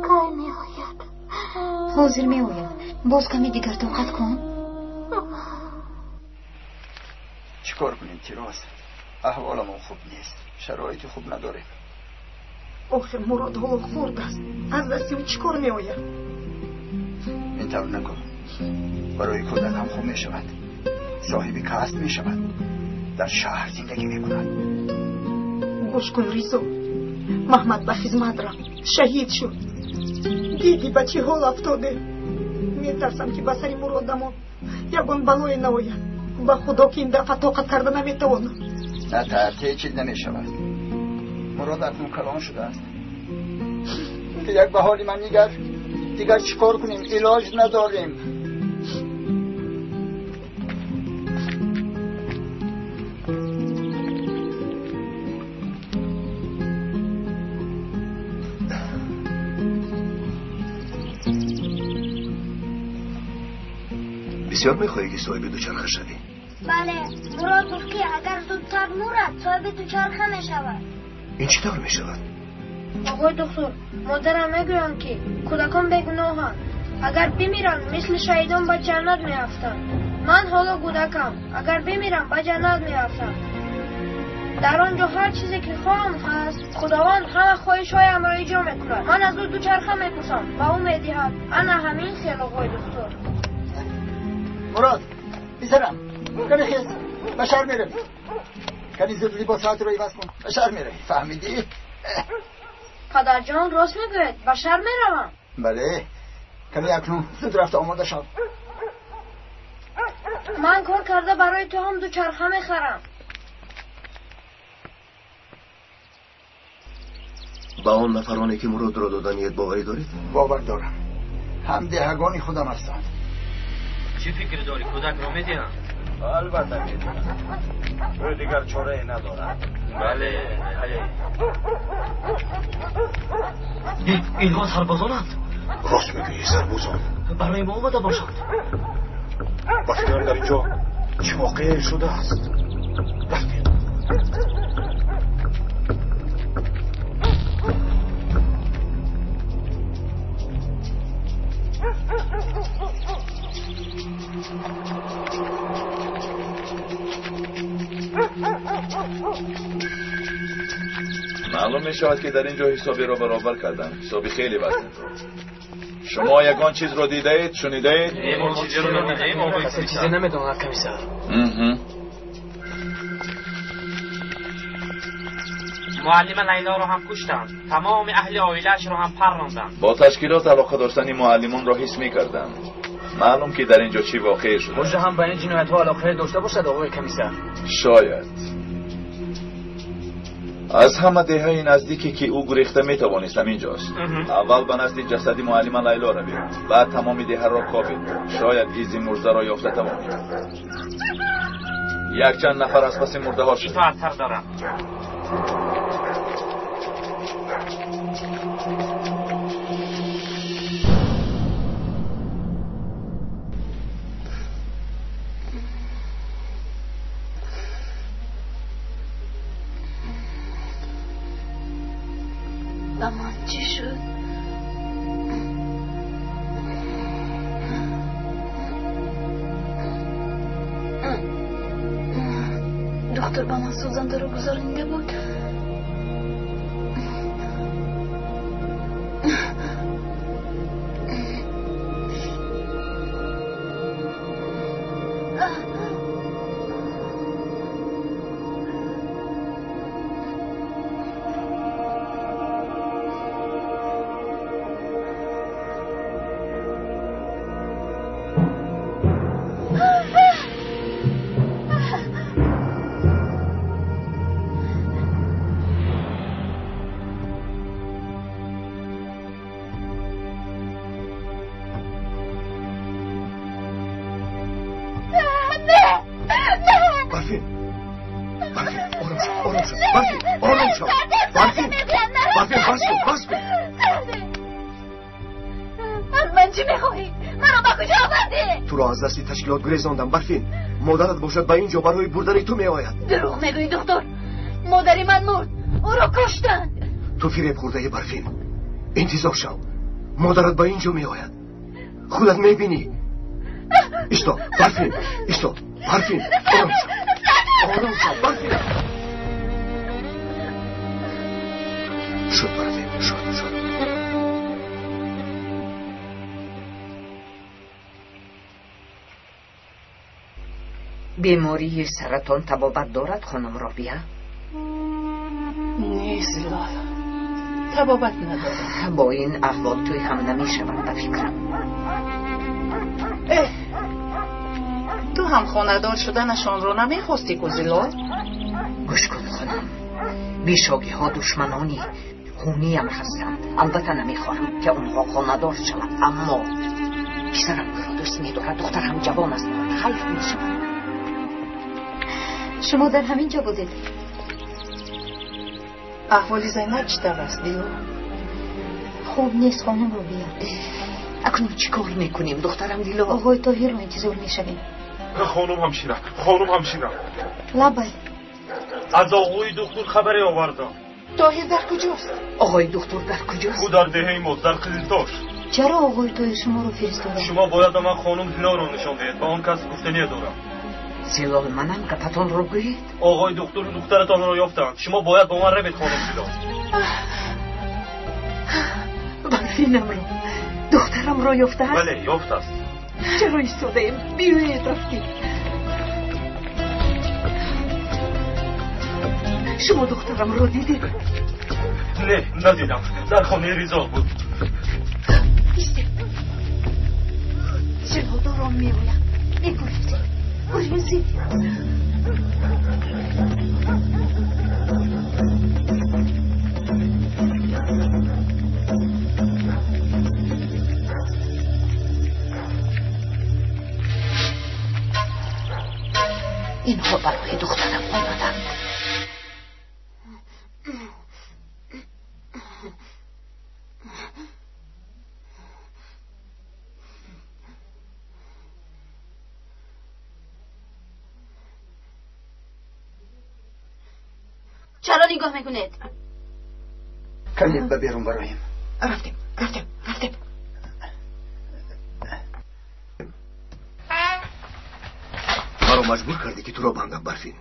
کار میآید. حاضر میآید. باز کمی دیگر طاقت کن. چیکار کنیم تیراز؟ احوالمون خوب نیست. شرایط خوب نداره. آخه مراد حالا خورد است. از دستی او چیکار میآید؟ اینطور نکن. برای کودک هم خوب میشود. صاحب کسب میشود. در شهر زندگی میکند. گوش کن ریزو، محمد به خدمت رفت، شهید شد. دیدی به چه حال افتاده؟ میترسم که به سر مرادمون یگان بلای ناید. به خدا که این دفعه طاقت کرده نمیتوانم. نه ترته چیز نمیشود. مراد اکنون کلان شده است. یک به حال من دیگر چیکار کنیم؟ علاج نداریم. بسیار میخواهی که صاحب دوچرخه شوی؟ بله، مراد گفت که اگر زودتر نورد صاحب دوچرخه میشود. این چطور میشود؟ آقای دکتر، مادرم میگویم که کودکان بیگناهند. اگر بمیرن مثل شهیدان به جنت میافتند. من حالا کودکم، اگر بمیرم به جنت میافتم. در آنجا هر چیزی که خواهم هست، خداوند همه خواهش‌هایم را اجرا میکند. من از او دوچرخه میپوسم، به او میدهم. انا همین خیال آقای دکتر. مراد بیزرم کنی خیز بشر میره. کنی زود لباسات رو عوض کن. بشر میره. فهمیدی؟ پدر جان راست میگوید، بشر میروم. بله. کنی اکنون زود رفت آماده شد. من کار کرده برای تو هم دوچرخه میخرم. با اون نفرانی که مراد را دادن باوری دارید؟ باور دارم. هم دهگانی خودم هستند. چی فکر داری؟ کودک را میدیم؟ البته میدونم. او دیگر چاره ندارد. بله. اینها سربازانند. راست میگویی سربازان؟ برای ما آمده باشند. باشه در اینجا چه واقعی شده است؟ رفتید. معلوم می شود که در اینجا حسابی را برابر کردن. حسابی خیلی وزن رو. شما یگان چیز رو دیده اید؟ شنیده اید؟ چیزی رو ندیدیم. کسی چیزی نمیدوند کمیسر. معلم لیلا رو هم کشتند. تمام اهل عائله‌اش رو هم پراندن. با تشکیلات علاقه داشتن معلمان را حس می کردم. معلوم که در اینجا چی واقع شده. مجد هم به این جنایت ها علاقه داشته باشد آقای کمیسر. شاید. از همه دههای نزدیکی که او گریخته میتوانستم اینجاست. اول به نزد جسد معلمه لیلا روید، بعد تمام ده را کافید. شاید ایزی مرده را یافته توانید. یک چند نفر از پس مرده ها شد. اثر دارم. مامان چی شد؟ دکتر با من سوزنده رو گذارنده بود. از دستی تشکیلات گریزاندم. برفین، مادرت باشد به اینجا برای بردن تو می آید. دروغ میگویی دکتر. مادری من مرد، او را کشتند. تو فریب خورده برفین. انتظار شو، مادرت به اینجا می آید. خودت می بینی. اشتا برفین، اشتا برفین. آرام شو، آرام شو برفین. شد برفین، شد. بیماری سرطان تبابت دارد خانم رابیه؟ نیست لالا، تبابت ندارد. با این احوال توی هم نمی شود به فکرم. تو هم خاندار شدنشان رو نمی خواستی گزیلال؟ گوش کن خانم، بیشاگی ها دشمنانی خونی هم هستند. البته نمی خواهم که اونها خاندار شود، اما پسرم را دوست می دارد. دخترم جوان است، حیف می شود. شما در همین جا بودید؟ احوال زینب چطور است دیو؟ خوب نیست خانم رو بیا. اکنون چی کار میکنیم دخترم دیلو؟ آقای طاهر رو انتظار میشویم. خانم همشیره لبای از آقای دکتر خبری آوردم. طاهر در کجاست؟ آقای دکتر در کجاست؟ او در دهه ماست، در قزلتاش. چرا آقای طاهر شما رو فرستاده؟ شما باید به من خانم زیلا رو نشان دهید، به آن کس گفتنی دارم. زیلال منم که پتان رو گویید؟ آقای دکتر و دخترتان را یافتند. شما باید با من روید خانم زیلا. برفینم رو، دخترم را یافتند؟ بله یافت است. چرا ایستاده ایم؟ بیایید رفتیم. شما دخترم را دیدید؟ نه ندیدم، در خانه ریزا بود. چرا دارم میآیم؟ گریزید. اینها برای دخترم آمدند. چرا نگاه میکنید؟ کلیت ببیرون برایم. رفتیم. مرا مجبور کردی که تو را بندم برفین.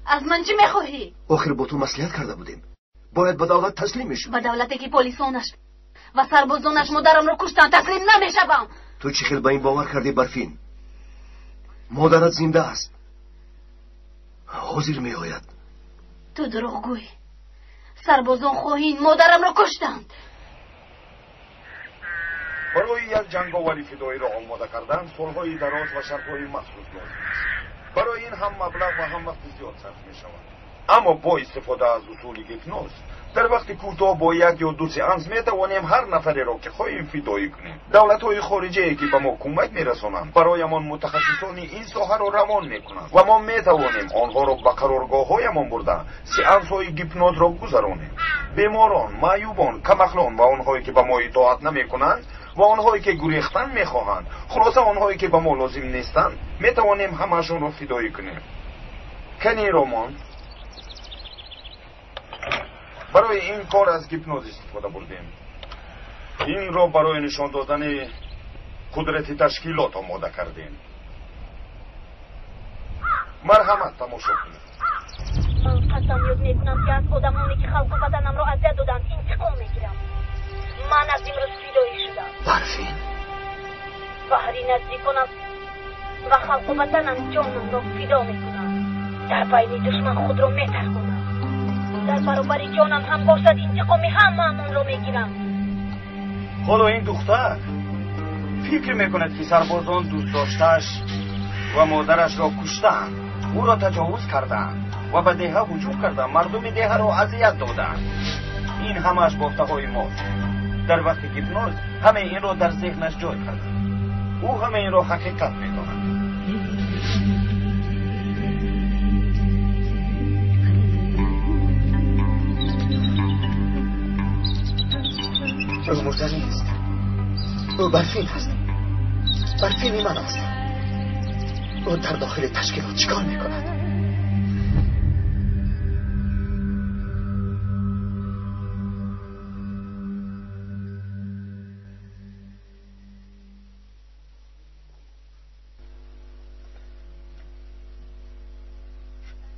از من چی میخواهی؟ آخر با تو مصلحت کرده بودیم. باید به دولت تسلیم میشم. به دولتی که پلیسانش و سربازانش مادرم رو کشتن تسلیم نمیشم. تو چی خیلی به این باور کردی برفین؟ مادرت زنده است، حاضر می آید. تو دروغگویی. سربازان خواهین مادرم رو کشتند. برای یک جنگاوری فدایی را آماده کردن صلح‌های دراز و شرط‌های مخصوص لازم است. برای این هم مبلغ و هم وقت زیاد صرف می شود. اما با استفاده از اصول هیپنوز در وقت کوتاه با یک یا دو سئانس میتوانیم هر نفری را که خواهیم فدایی کنیم. دولت‌های خارجی که به ما کمک میرسانند برایمان متخصصان این ساحه را روان میکنند و ما میتوانیم آنها را به قرارگاه‌هایمان برده سئانس‌های هیپنوز را گذرانیم. بیماران، معیوبان، کمخلان و آنهایی که به ما اطاعت نمیکنند و آنهایی که گریختن میخواهند، خلاصه آنهایی که به ما لازم نیستند، میتوانیم همه‌شان را فدایی کنیم. کنی رومان برای این کار از هیپنوز استفاده بردیم. این را برای نشان دادن قدرت تشکیلات آماده کردیم. مرحمت تماشا کنید. من قسم یاد میکنم که از آدمانی که خلق وطنم را اذیت دادند انتقام میگیرم. من از امروز فدایی شدم. برفین به هر نزدیکانم و خلق وطنم جانم را فدا میکنم. در بین دشمن خود را میترکانم. در برابر جانم هم باشد انتقام همه‌مان را میگیرم. حالا این دختر فکر میکند که سربازان دوست داشتش و مادرش را کشتند، او را تجاوز کردند و به دیه هجوم کردند، مردم دیه را اذیت دادند. این همش بافته‌های ماست. در وقت هیپنوز همه این را در ذهنش جای کرده. او همه این را حقیقت میداند. او مرده نیست، او برفین است. برفینی من است. او در داخل تشکیلات چیکار میکند؟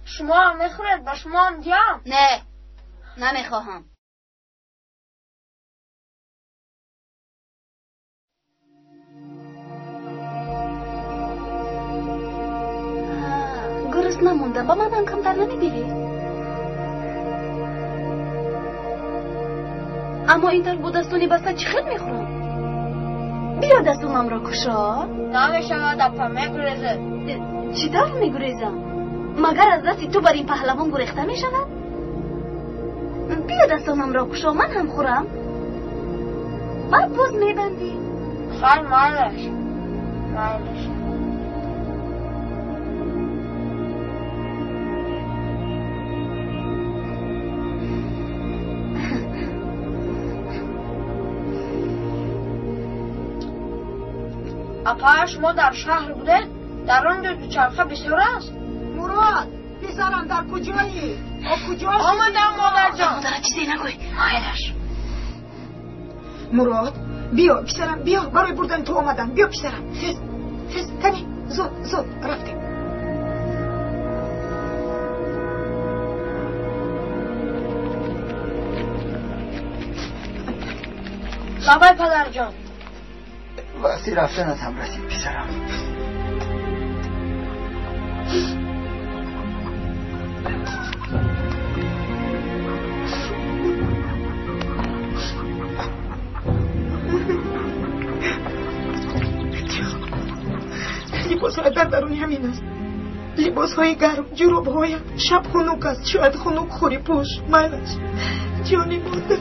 شما هم میخورید؟ با شما هم دیام؟ نه، نمیخواهم. گرست نمونده، با من هم کمتر نمیگیری؟ اما این طور با دستونی بسته چی خیلی میخورم؟ بیا دستونم را کشا. نمیشود اپا میگریزه. چی طور میگریزم؟ مگر از دستی تو بر این پهلوان گریخته میشود؟ بیا دستونم را کشا، من هم خورم. بعد باز میبندی. خیلی مالش. اپا شما در شهر بوده؟ در آن دو چرخه بسیار است. مراد پسرم در کجایی؟ کجاست؟ آمدم مادر جان. مادر چیزی نگوی، مایلش. مراد بیا پسرم، بیا برای بردن تو آمدم. بیا پسرم، فز کنی زود رفتیم. بابای پدر جان، وقتی رفتنت هم رسید پسرم. لباس های در درونی همین است. لباس های گرم، جوراب های شب خنک است. شاید خنک خوری پوش. مایلش جانی بوده.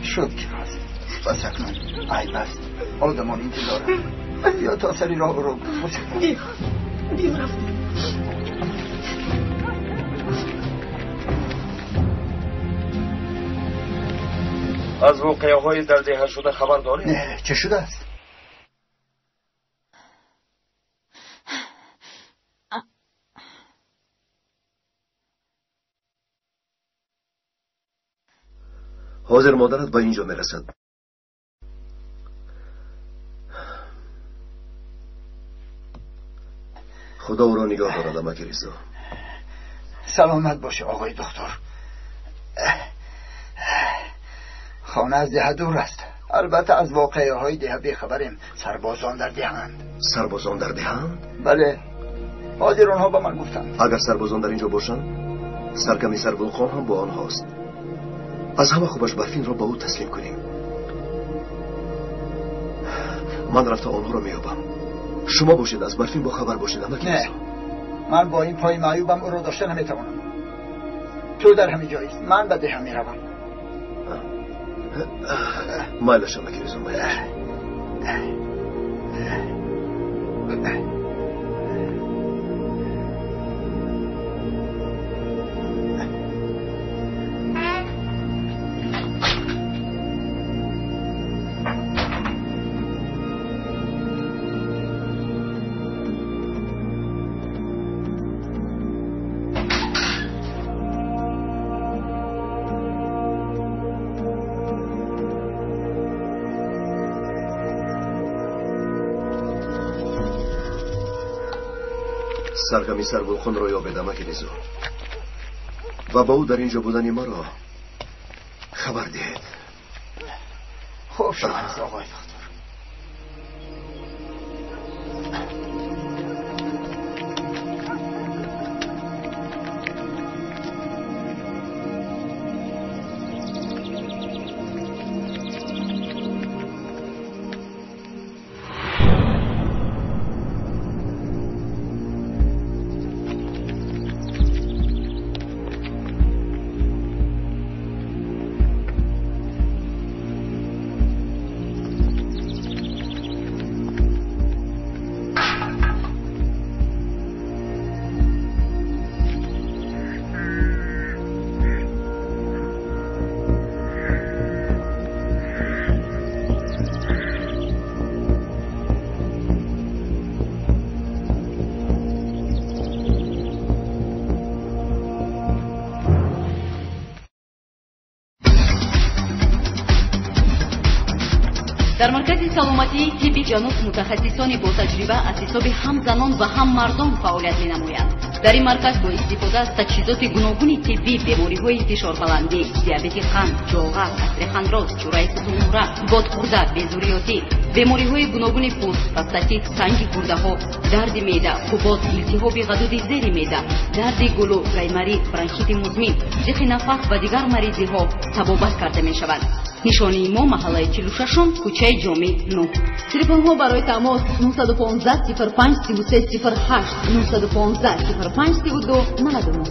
شد که راضی. بس اکنون عیب است. آدمان انتظارم. بیا تا سری راه رو بسید. بیا رفتیم. از واقعه های در دیه شده خبر داری؟ نه، چه شده است؟ حاضر مادرت با اینجا میرسد. خدا او را نگاه دارد اما کریزا. سلامت باشه آقای دکتر. خانه از ده دور است. البته از واقعه های ده بیخبریم. سربازان در دهند. سربازان در دهند؟ بله، حاضر آنها با من گفتند. اگر سربازان در اینجا باشند، سرکمی سرولخان هم با آنهاست. از همه خوبش برفین را با او تسلیم کنیم. من رفته آنها را میابم. شما باشید از برفین با خبر باشید. نه، من با این پای معیوبم او را داشته نمیتوانم. تو در همین جاییست، من به ده میروم. مایلش هم بکریزم مایلش. سرگمی سربلخون را یابید امک ریزو و با او در اینجا بودن ما را خبر دهید. خوب شد آقای دکتر. در مرکز سلامتی طبی جنوب متخصصان با تجربه از حساب هم زنان و هم مردان فعالیت می‌نمایند. در این مرکز با استفاده از تجهیزات گوناگون طبی بیماری‌های فشار بلندی، دیابت قند، جلغه، عصر خندراز، چورای ستون نوره، بادخورده، بیزوریاتی، بیماری‌های گوناگون پوست، پروستات، سنگ گرده‌ها، درد معده، حباب، التهاب غدود زیر معده، درد گلو، پرایمری، برانشیت مزمن، ضیق نفس و دیگر مریضی‌ها طبابت کرده می‌شوند. نشانی ما محله 46 کوچه جامع 9. تلفن برای تماس 915 05 33 08 915 05 32 99.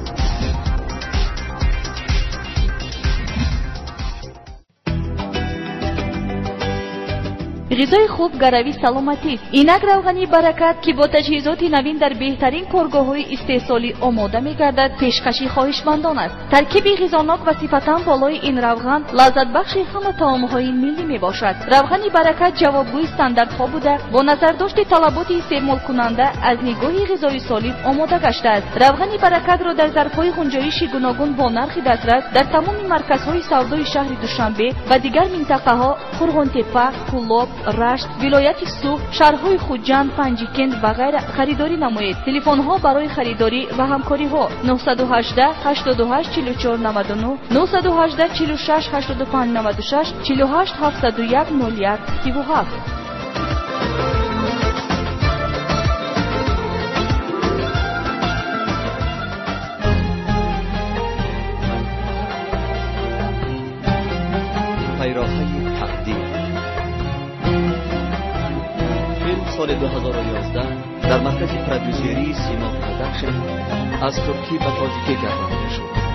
غذای خوب گروی سلامتی است. اینک روغنی برکت که با تجهیزات نوین در بهترین کارگاه‌های استحصالی آماده می‌گردد پیشکشی خواهشمندان است. ترکیب غذاناک و صفتاً بالای این روغن لذت بخش همه طعام‌های ملی میباشد. روغنی برکت جوابگوی استانداردها بوده با نظرداشت طلبات استعمال کننده از نگاه غذای سالم آماده گشته است. روغنی برکت را در ظرف‌های غنجایشی گوناگون با نرخ دسترس در تمام مرکزهای سودای شهر دوشنبه و دیگر منطقه‌ها قرغن‌تپه، کلاب، رشت، ولایت سوخ، شهرهای خوجند، پنجکند و غیره خریداری نمایید. تلفن‌ها برای خریداری و همکاری‌ها 918 88 44 99 918 46 85 96 48 701 01 37. پیراهن تقدیر فیلم سال 2011 در مرکز پرودوسری سیما پروداکشن از ترکی به تاجیکی گردانده شد.